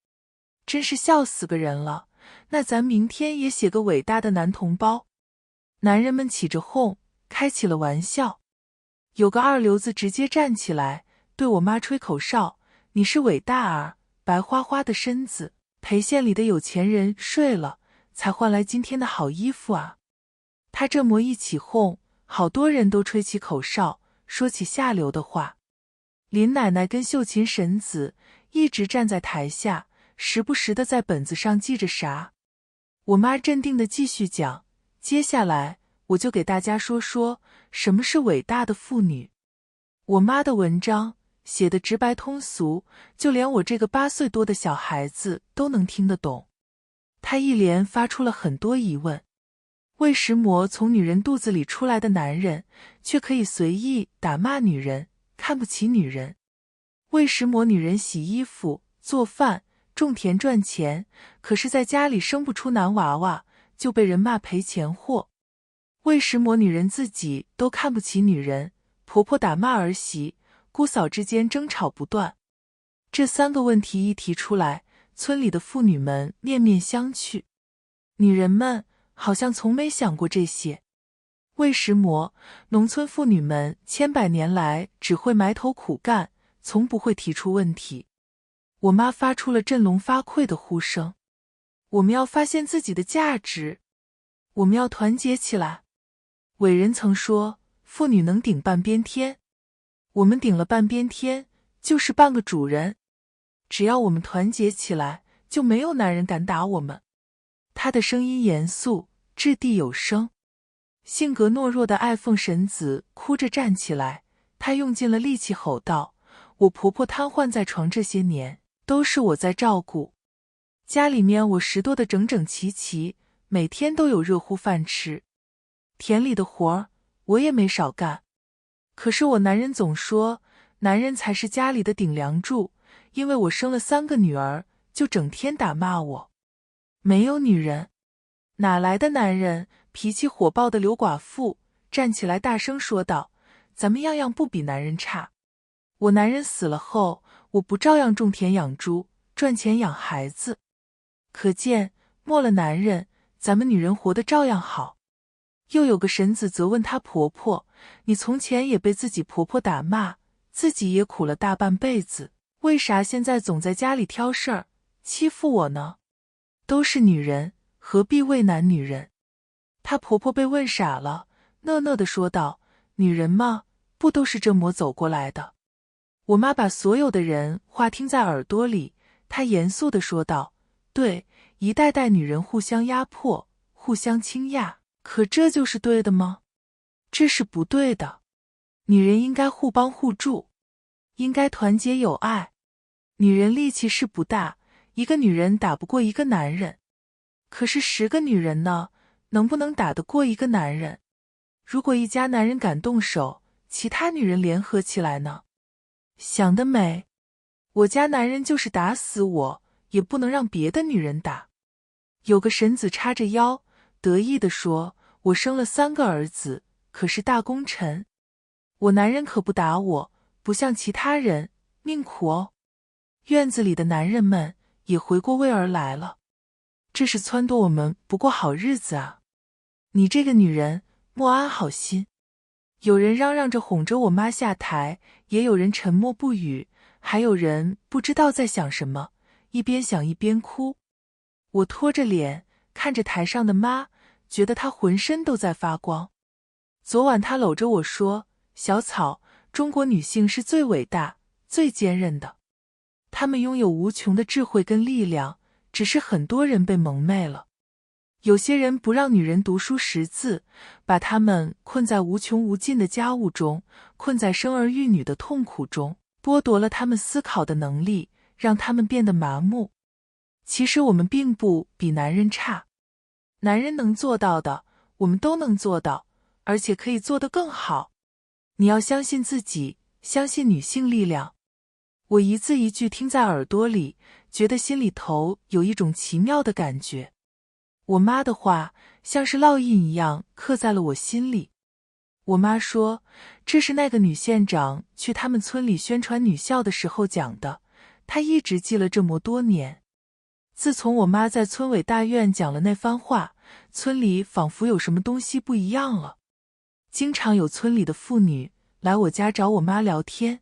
真是笑死个人了。那咱明天也写个伟大的男同胞。男人们起着哄，开起了玩笑。有个二流子直接站起来，对我妈吹口哨：“你是伟大儿，白花花的身子，陪县里的有钱人睡了，才换来今天的好衣服啊！”他这么一起哄，好多人都吹起口哨，说起下流的话。林奶奶跟秀琴婶子一直站在台下，时不时的在本子上记着啥。我妈镇定的继续讲，接下来我就给大家说说什么是伟大的妇女。我妈的文章写得直白通俗，就连我这个8岁多的小孩子都能听得懂。她一连发出了很多疑问：为什么从女人肚子里出来的男人，却可以随意打骂女人，看不起女人？为什么女人洗衣服、做饭、种田赚钱，可是在家里生不出男娃娃，就被人骂赔钱货？为什么女人自己都看不起女人，婆婆打骂儿媳，姑嫂之间争吵不断？这3个问题一提出来，村里的妇女们面面相觑。女人们好像从没想过这些。为什么农村妇女们千百年来只会埋头苦干，从不会提出问题？我妈发出了振聋发聩的呼声：我们要发现自己的价值，我们要团结起来。伟人曾说，妇女能顶半边天，我们顶了半边天，就是半个主人。只要我们团结起来，就没有男人敢打我们。他的声音严肃，掷地有声。性格懦弱的爱凤婶子哭着站起来，她用尽了力气吼道：我婆婆瘫痪在床这些年，都是我在照顾。家里面我拾掇得整整齐齐，每天都有热乎饭吃。田里的活儿我也没少干。可是我男人总说，男人才是家里的顶梁柱，因为我生了3个女儿，就整天打骂我。没有女人，哪来的男人？脾气火爆的刘寡妇站起来大声说道：咱们样样不比男人差。我男人死了后，我不照样种田养猪，赚钱养孩子？可见没了男人，咱们女人活得照样好。又有个婶子责问她婆婆：你从前也被自己婆婆打骂，自己也苦了大半辈子，为啥现在总在家里挑事儿，欺负我呢？都是女人，何必为难女人？她婆婆被问傻了，讷讷地说道：女人嘛，不都是这么走过来的？我妈把所有的人话听在耳朵里，她严肃地说道：对，一代代女人互相压迫，互相倾轧，可这就是对的吗？这是不对的。女人应该互帮互助，应该团结友爱。女人力气是不大，一个女人打不过一个男人，可是10个女人呢，能不能打得过一个男人？如果一家男人敢动手，其他女人联合起来呢？想得美！我家男人就是打死我，也不能让别的女人打。有个婶子叉着腰，得意地说：我生了3个儿子，可是大功臣。我男人可不打我，不像其他人，命苦哦。院子里的男人们也回过味儿来了，这是撺掇我们不过好日子啊！你这个女人莫安好心。有人嚷嚷着哄着我妈下台，也有人沉默不语，还有人不知道在想什么，一边想一边哭。我拖着脸看着台上的妈，觉得她浑身都在发光。昨晚她搂着我说：小草，中国女性是最伟大、最坚韧的，她们拥有无穷的智慧跟力量，只是很多人被蒙昧了。有些人不让女人读书识字，把她们困在无穷无尽的家务中，困在生儿育女的痛苦中，剥夺了她们思考的能力，让她们变得麻木。其实我们并不比男人差，男人能做到的，我们都能做到，而且可以做得更好。你要相信自己，相信女性力量。我一字一句听在耳朵里，觉得心里头有一种奇妙的感觉。我妈的话像是烙印一样刻在了我心里。我妈说，这是那个女县长去他们村里宣传女校的时候讲的，她一直记了这么多年。自从我妈在村委大院讲了那番话，村里仿佛有什么东西不一样了。经常有村里的妇女来我家找我妈聊天。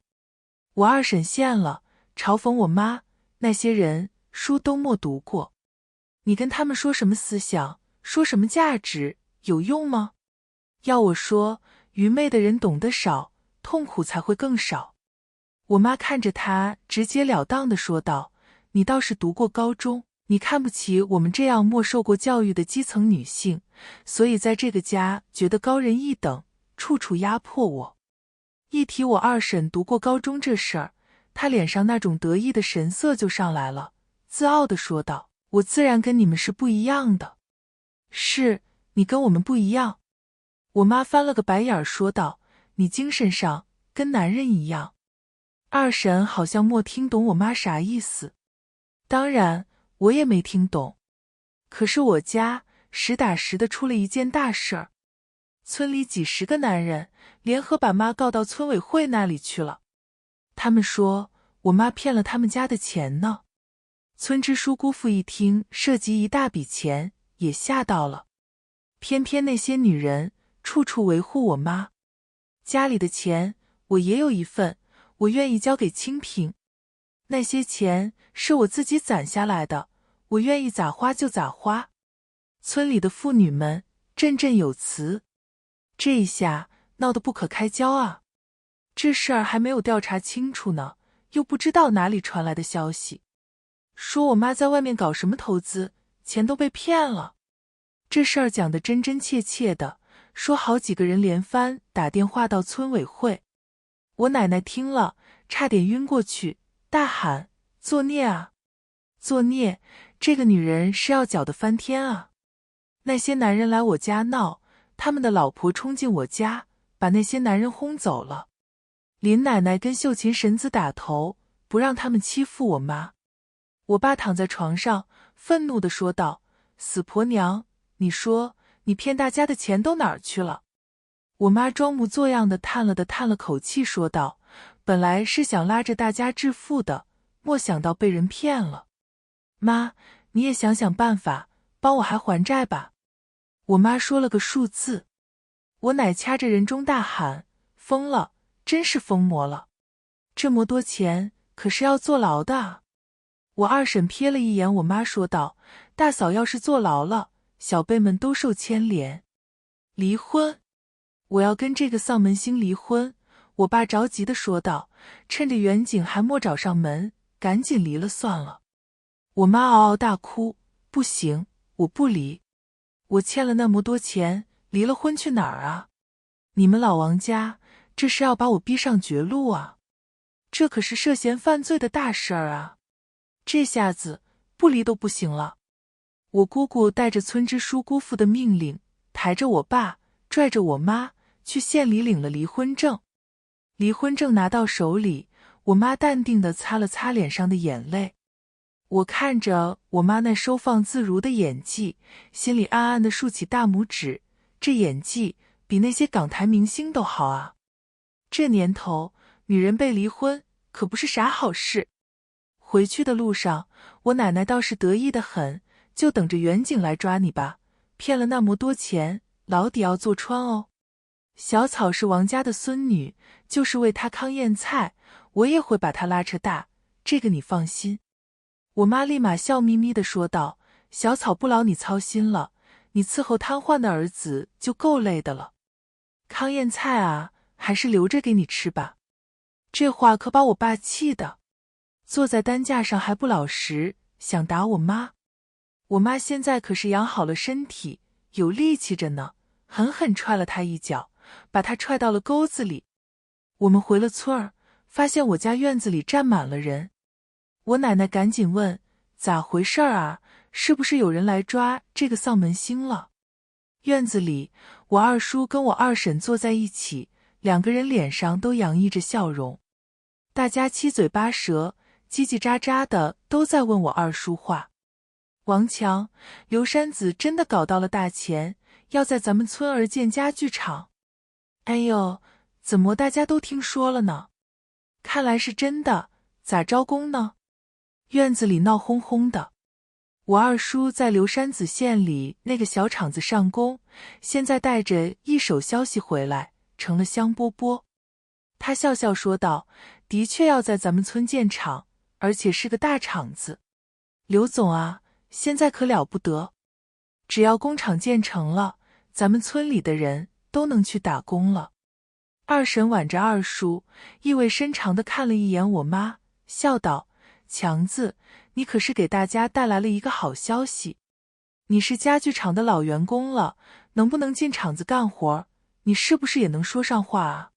我二婶现了，嘲讽我妈，那些人书都没读过，你跟他们说什么思想，说什么价值，有用吗？要我说，愚昧的人懂得少，痛苦才会更少。我妈看着他，直截了当地说道：你倒是读过高中，你看不起我们这样没受过教育的基层女性，所以在这个家觉得高人一等，处处压迫我。一提我二婶读过高中这事儿，她脸上那种得意的神色就上来了，自傲地说道：我自然跟你们是不一样的。是，你跟我们不一样。我妈翻了个白眼说道：你精神上跟男人一样。二婶好像没听懂我妈啥意思，当然我也没听懂。可是我家实打实的出了一件大事儿。村里几十个男人联合把妈告到村委会那里去了。他们说我妈骗了他们家的钱呢。村支书姑父一听涉及一大笔钱，也吓到了。偏偏那些女人处处维护我妈，家里的钱我也有一份，我愿意交给清平。那些钱是我自己攒下来的，我愿意咋花就咋花。村里的妇女们振振有词，这一下闹得不可开交啊！这事儿还没有调查清楚呢，又不知道哪里传来的消息，说我妈在外面搞什么投资，钱都被骗了。这事儿讲得真真切切的，说好几个人连番打电话到村委会。我奶奶听了差点晕过去，大喊：作孽啊！作孽！这个女人是要搅得翻天啊！那些男人来我家闹，他们的老婆冲进我家，把那些男人轰走了。林奶奶跟秀琴婶子打头，不让他们欺负我妈。我爸躺在床上，愤怒地说道：死婆娘，你说你骗大家的钱都哪儿去了？我妈装模作样的叹了口气，说道：本来是想拉着大家致富的，莫想到被人骗了。妈，你也想想办法，帮我还债吧。我妈说了个数字。我奶掐着人中大喊：疯了，真是疯魔了！这么多钱可是要坐牢的啊！我二婶瞥了一眼我妈，说道：大嫂要是坐牢了，小辈们都受牵连。离婚？我要跟这个丧门星离婚！我爸着急地说道，趁着远景还没找上门，赶紧离了算了。我妈嗷嗷大哭：不行，我不离！我欠了那么多钱，离了婚去哪儿啊？你们老王家这是要把我逼上绝路啊！这可是涉嫌犯罪的大事儿啊！这下子不离都不行了。我姑姑带着村支书姑父的命令，抬着我爸，拽着我妈去县里领了离婚证。离婚证拿到手里，我妈淡定地擦了擦脸上的眼泪。我看着我妈那收放自如的演技，心里暗暗地竖起大拇指，这演技比那些港台明星都好啊！这年头，女人被离婚可不是啥好事。回去的路上，我奶奶倒是得意得很，就等着远景来抓你吧，骗了那么多钱，牢底要坐穿哦。小草是王家的孙女，就是为她糠咽菜，我也会把她拉扯大，这个你放心。我妈立马笑眯眯地说道：小草不劳你操心了，你伺候瘫痪的儿子就够累的了。糠咽菜啊，还是留着给你吃吧。这话可把我爸气的，坐在担架上还不老实，想打我妈。我妈现在可是养好了身体，有力气着呢，狠狠踹了他一脚，把他踹到了沟子里。我们回了村儿，发现我家院子里站满了人。我奶奶赶紧问：咋回事啊？是不是有人来抓这个丧门星了？院子里，我二叔跟我二婶坐在一起，两个人脸上都洋溢着笑容。大家七嘴八舌，叽叽喳喳的都在问我二叔话。王强、刘山子真的搞到了大钱，要在咱们村儿建家具厂。哎呦，怎么大家都听说了呢？看来是真的，咋招工呢？院子里闹哄哄的。我二叔在刘山子县里那个小厂子上工，现在带着一手消息回来，成了香饽饽。他笑笑说道：的确要在咱们村建厂，而且是个大厂子。刘总啊，现在可了不得，只要工厂建成了，咱们村里的人都能去打工了。二婶挽着二叔，意味深长地看了一眼我妈，笑道：强子，你可是给大家带来了一个好消息。你是家具厂的老员工了，能不能进厂子干活，你是不是也能说上话啊？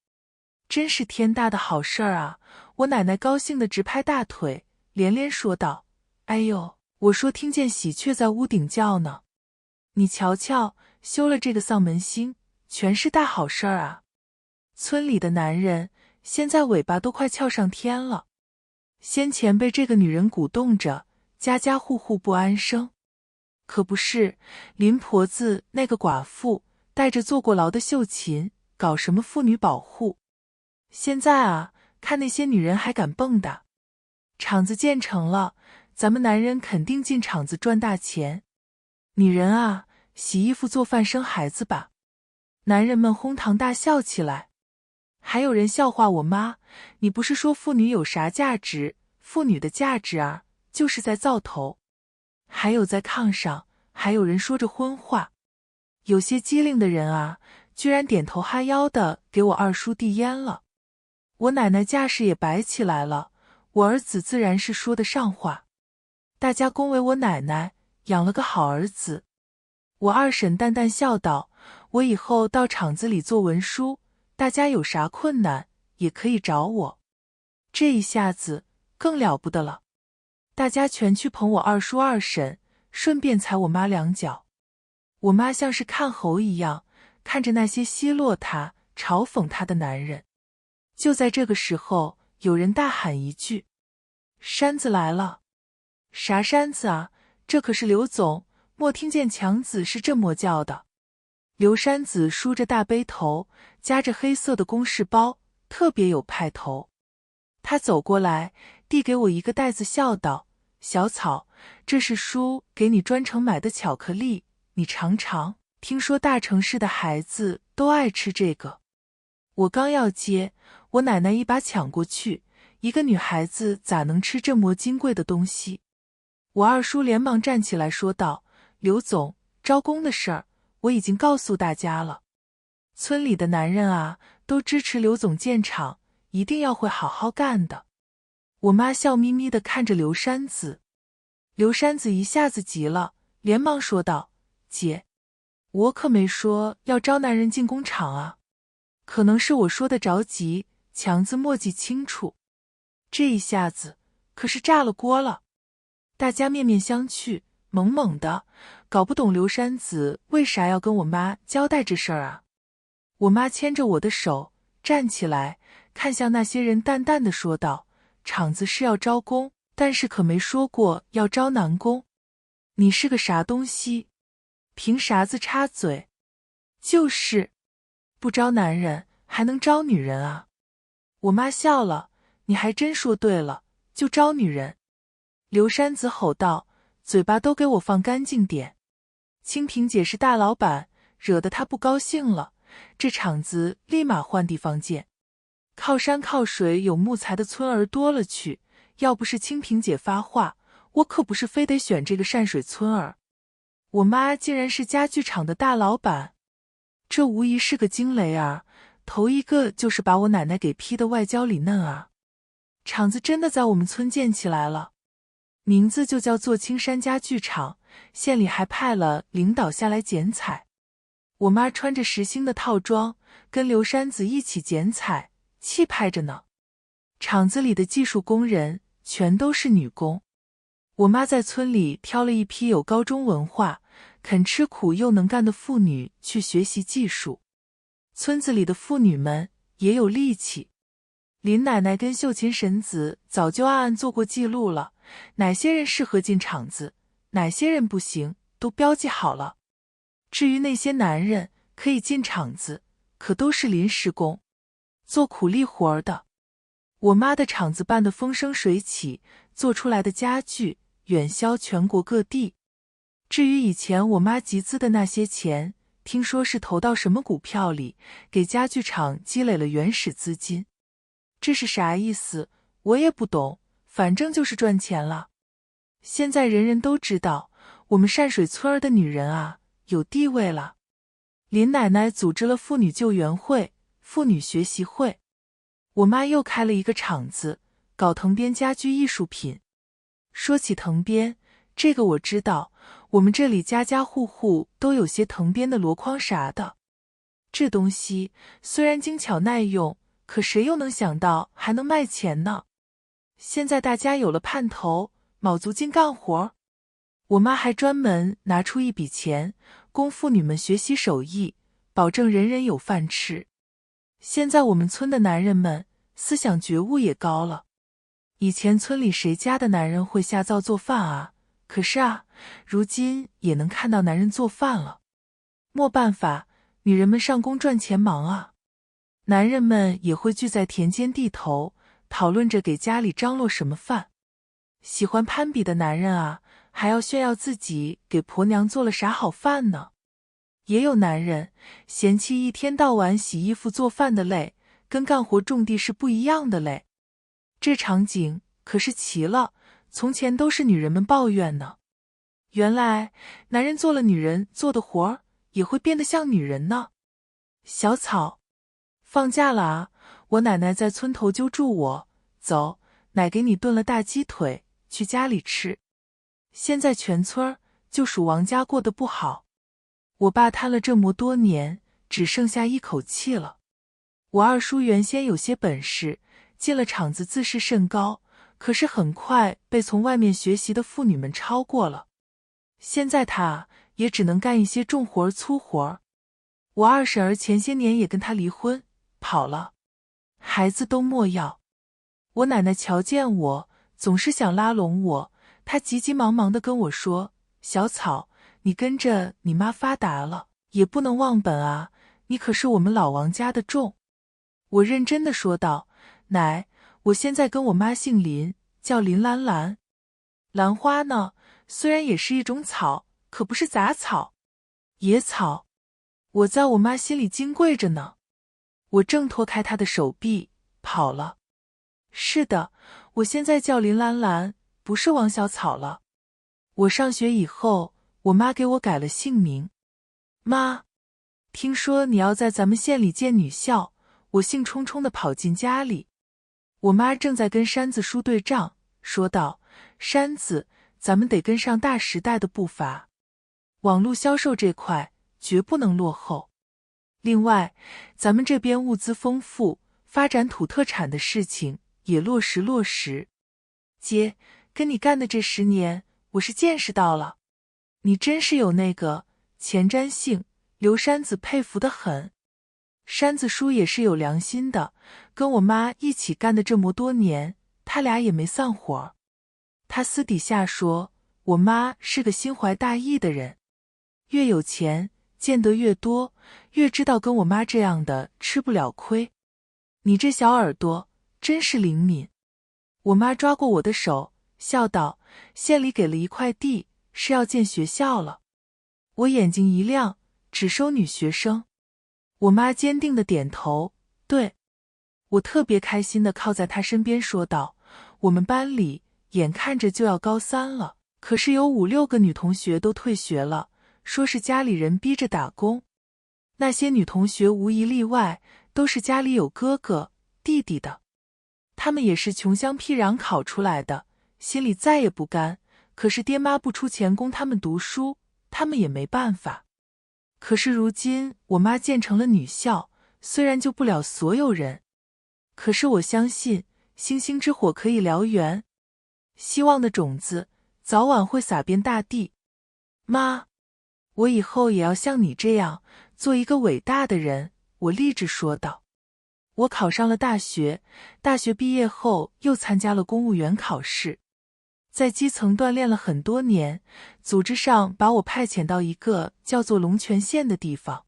真是天大的好事儿啊！我奶奶高兴地直拍大腿，连连说道：哎呦，我说听见喜鹊在屋顶叫呢。你瞧瞧，修了这个丧门星，全是大好事儿啊！村里的男人现在尾巴都快翘上天了。先前被这个女人鼓动着，家家户户不安生。可不是，林婆子那个寡妇带着坐过牢的秀琴，搞什么妇女保护。现在啊，看那些女人还敢蹦跶。厂子建成了，咱们男人肯定进厂子赚大钱。女人啊，洗衣服做饭生孩子吧。男人们哄堂大笑起来。还有人笑话我妈，你不是说妇女有啥价值，妇女的价值啊，就是在灶头。还有在炕上，还有人说着荤话。有些机灵的人啊，居然点头哈腰的给我二叔递烟了。我奶奶架势也摆起来了，我儿子自然是说得上话。大家恭维我奶奶养了个好儿子。我二婶淡淡笑道，我以后到厂子里做文书，大家有啥困难也可以找我。这一下子更了不得了，大家全去捧我二叔二婶，顺便踩我妈两脚。我妈像是看猴一样看着那些奚落她、嘲讽她的男人。就在这个时候，有人大喊一句：山子来了！啥山子啊？这可是刘总，莫听见强子是这么叫的。刘山子梳着大背头，夹着黑色的公事包，特别有派头。他走过来，递给我一个袋子，笑道：小草，这是叔给你专程买的巧克力，你尝尝，听说大城市的孩子都爱吃这个。我刚要接，我奶奶一把抢过去，一个女孩子咋能吃这么金贵的东西？我二叔连忙站起来说道：刘总，招工的事儿我已经告诉大家了，村里的男人啊，都支持刘总建厂，一定要会好好干的。我妈笑眯眯地看着刘山子。刘山子一下子急了，连忙说道：姐，我可没说要招男人进工厂啊，可能是我说的着急，强子墨迹清楚。这一下子可是炸了锅了，大家面面相觑，懵懵的，搞不懂刘山子为啥要跟我妈交代这事儿啊。我妈牵着我的手站起来，看向那些人，淡淡的说道：厂子是要招工，但是可没说过要招男工。你是个啥东西？凭啥子插嘴？就是，不招男人还能招女人啊？我妈笑了，你还真说对了，就招女人。刘山子吼道：嘴巴都给我放干净点！清平姐是大老板，惹得她不高兴了，这厂子立马换地方建。靠山靠水有木材的村儿多了去，要不是清平姐发话，我可不是非得选这个善水村儿。我妈竟然是家具厂的大老板，这无疑是个惊雷啊！头一个就是把我奶奶给批的外焦里嫩啊！厂子真的在我们村建起来了，名字就叫做青山家具厂，县里还派了领导下来剪彩。我妈穿着实心的套装，跟刘山子一起剪彩，气派着呢。厂子里的技术工人全都是女工。我妈在村里挑了一批有高中文化、肯吃苦又能干的妇女去学习技术。村子里的妇女们也有力气。林奶奶跟秀琴婶子早就暗暗做过记录了，哪些人适合进厂子，哪些人不行，都标记好了。至于那些男人可以进厂子，可都是临时工，做苦力活的。我妈的厂子办得风生水起，做出来的家具远销全国各地。至于以前我妈集资的那些钱，听说是投到什么股票里，给家具厂积累了原始资金。这是啥意思？我也不懂，反正就是赚钱了。现在人人都知道，我们善水村儿的女人啊，有地位了。林奶奶组织了妇女救援会、妇女学习会。我妈又开了一个厂子，搞藤编家居艺术品。说起藤编，这个我知道，我们这里家家户户都有些藤编的箩筐啥的。这东西虽然精巧耐用，可谁又能想到还能卖钱呢？现在大家有了盼头，卯足劲干活。我妈还专门拿出一笔钱，供妇女们学习手艺，保证人人有饭吃。现在我们村的男人们思想觉悟也高了。以前村里谁家的男人会下灶做饭啊？可是啊，如今也能看到男人做饭了。没办法，女人们上工赚钱忙啊，男人们也会聚在田间地头，讨论着给家里张罗什么饭。喜欢攀比的男人啊，还要炫耀自己给婆娘做了啥好饭呢。也有男人嫌弃一天到晚洗衣服做饭的累，跟干活种地是不一样的累。这场景可是奇了，从前都是女人们抱怨呢。原来男人做了女人做的活儿，也会变得像女人呢。小草，放假了啊，我奶奶在村头揪住我，走，奶给你炖了大鸡腿，去家里吃。现在全村就属王家过得不好。我爸摊了这么多年，只剩下一口气了。我二叔原先有些本事，进了厂子自视甚高，可是很快被从外面学习的妇女们超过了。现在他也只能干一些重活粗活。我二婶儿前些年也跟他离婚，跑了，孩子都没要。我奶奶瞧见我，总是想拉拢我，她急急忙忙地跟我说：“小草，你跟着你妈发达了，也不能忘本啊，你可是我们老王家的种。”我认真地说道：“奶，我现在跟我妈姓林，叫林兰兰。兰花呢，虽然也是一种草，可不是杂草，野草。我在我妈心里金贵着呢。”我挣脱开她的手臂，跑了。是的，我现在叫林兰兰，不是王小草了。我上学以后，我妈给我改了姓名。妈，听说你要在咱们县里建女校，我兴冲冲地跑进家里。我妈正在跟山子叔对账，说道：“山子，咱们得跟上大时代的步伐，网络销售这块绝不能落后。另外，咱们这边物资丰富，发展土特产的事情也落实。姐，跟你干的这10年，我是见识到了，你真是有那个前瞻性，刘山子佩服得很。山子叔也是有良心的，跟我妈一起干的这么多年，他俩也没散伙。他私底下说，我妈是个心怀大义的人，越有钱见得越多，越知道跟我妈这样的吃不了亏。你这小耳朵真是灵敏。”我妈抓过我的手，笑道：“县里给了一块地，是要建学校了。”我眼睛一亮，只收女学生。我妈坚定地点头，对。我特别开心地靠在她身边说道：“我们班里眼看着就要高3了，可是有5、6个女同学都退学了，说是家里人逼着打工。那些女同学无一例外，都是家里有哥哥、弟弟的。他们也是穷乡僻壤考出来的，心里再也不甘，可是爹妈不出钱供他们读书，他们也没办法。可是如今我妈建成了女校，虽然救不了所有人，可是我相信星星之火可以燎原，希望的种子早晚会撒遍大地。妈，我以后也要像你这样做一个伟大的人，我立志说道。我考上了大学，大学毕业后又参加了公务员考试，在基层锻炼了很多年，组织上把我派遣到一个叫做龙泉县的地方。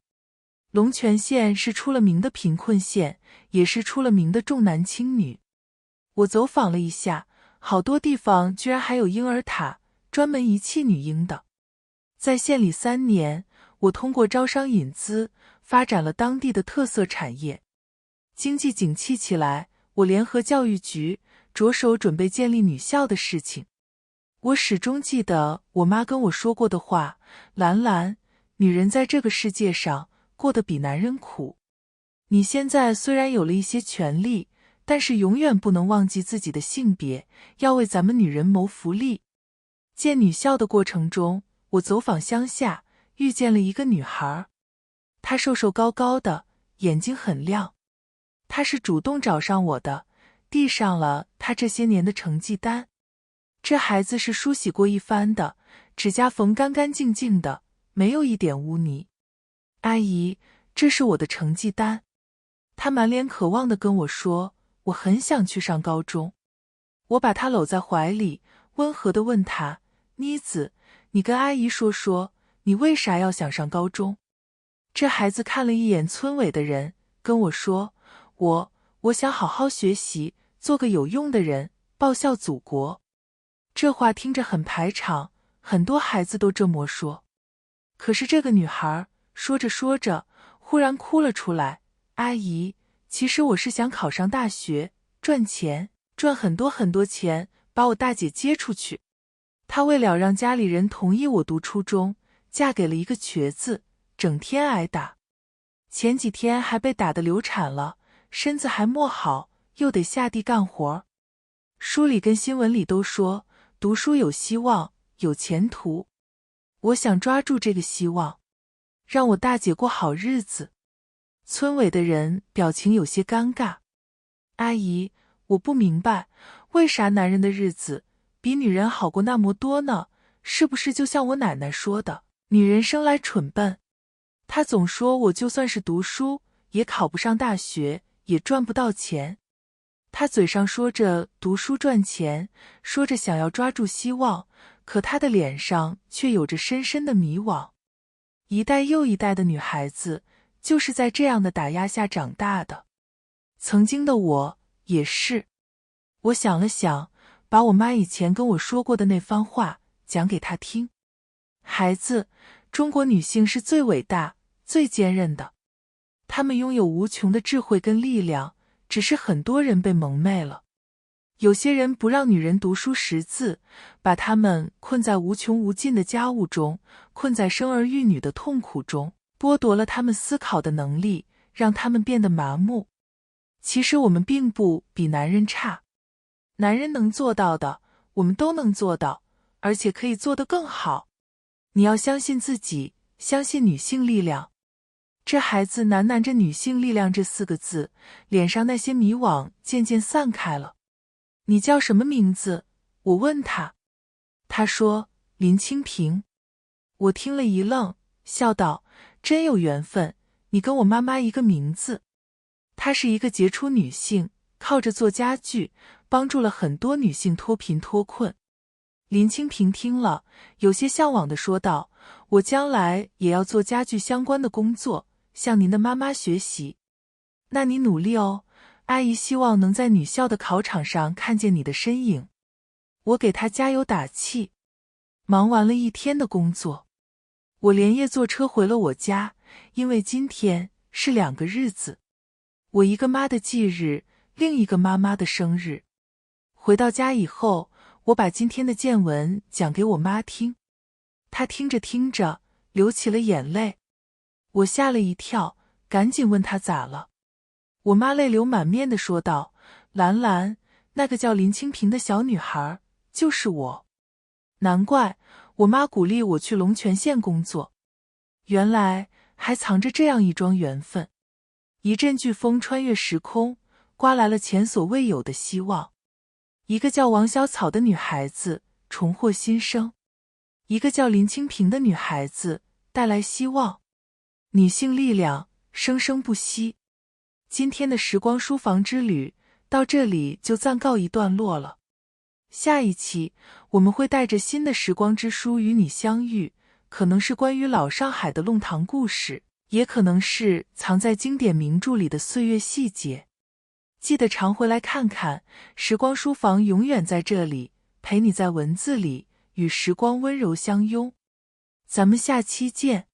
龙泉县是出了名的贫困县，也是出了名的重男轻女。我走访了一下，好多地方居然还有婴儿塔，专门遗弃女婴的。在县里3年，我通过招商引资，发展了当地的特色产业。经济景气起来，我联合教育局着手准备建立女校的事情。我始终记得我妈跟我说过的话：“兰兰，女人在这个世界上过得比男人苦。你现在虽然有了一些权利，但是永远不能忘记自己的性别，要为咱们女人谋福利。”建女校的过程中，我走访乡下，遇见了一个女孩。她瘦瘦高高的，眼睛很亮。她是主动找上我的，递上了她这些年的成绩单。这孩子是梳洗过一番的，指甲缝干干净净的，没有一点污泥。阿姨，这是我的成绩单。她满脸渴望地跟我说，我很想去上高中。我把她搂在怀里，温和地问她：“妮子，你跟阿姨说说，你为啥要想上高中？”这孩子看了一眼村委的人，跟我说：“我想好好学习，做个有用的人，报效祖国。”这话听着很排场，很多孩子都这么说。可是这个女孩说着说着，忽然哭了出来：“阿姨，其实我是想考上大学，赚钱，赚很多很多钱，把我大姐接出去。她为了让家里人同意我读初中，嫁给了一个瘸子，整天挨打。前几天还被打得流产了，身子还没好，又得下地干活。书里跟新闻里都说，读书有希望，有前途。我想抓住这个希望，让我大姐过好日子。”村委的人表情有些尴尬：“阿姨，我不明白，为啥男人的日子比女人好过那么多呢？是不是就像我奶奶说的，女人生来蠢笨？她总说我就算是读书，也考不上大学，也赚不到钱。她嘴上说着读书赚钱，说着想要抓住希望，可她的脸上却有着深深的迷惘。一代又一代的女孩子就是在这样的打压下长大的。曾经的我也是。”我想了想，把我妈以前跟我说过的那番话讲给她听：“孩子，中国女性是最伟大、最坚韧的，她们拥有无穷的智慧跟力量，只是很多人被蒙昧了。有些人不让女人读书识字，把她们困在无穷无尽的家务中，困在生儿育女的痛苦中，剥夺了她们思考的能力，让她们变得麻木。其实我们并不比男人差，男人能做到的，我们都能做到，而且可以做得更好。你要相信自己，相信女性力量。”这孩子喃喃着女性力量这4个字，脸上那些迷惘渐渐散开了。“你叫什么名字？”我问他。他说：“林清平。”我听了一愣，笑道：“真有缘分，你跟我妈妈一个名字。”她是一个杰出女性，靠着做家具，帮助了很多女性脱贫脱困。林清平听了，有些向往地说道：“我将来也要做家具相关的工作，向您的妈妈学习。”“那你努力哦，阿姨希望能在女校的考场上看见你的身影。”我给她加油打气。忙完了一天的工作，我连夜坐车回了我家，因为今天是2个日子，我一个妈的忌日，另一个妈妈的生日。回到家以后，我把今天的见闻讲给我妈听，她听着听着流起了眼泪。我吓了一跳，赶紧问她咋了。我妈泪流满面地说道：“兰兰，那个叫林清平的小女孩就是我。”难怪我妈鼓励我去龙泉县工作，原来还藏着这样一桩缘分。一阵飓风穿越时空，刮来了前所未有的希望。一个叫王小草的女孩子重获新生，一个叫林清平的女孩子带来希望。女性力量生生不息。今天的时光书房之旅到这里就暂告一段落了。下一期我们会带着新的时光之书与你相遇，可能是关于老上海的弄堂故事，也可能是藏在经典名著里的岁月细节。记得常回来看看，时光书房永远在这里，陪你在文字里与时光温柔相拥。咱们下期见。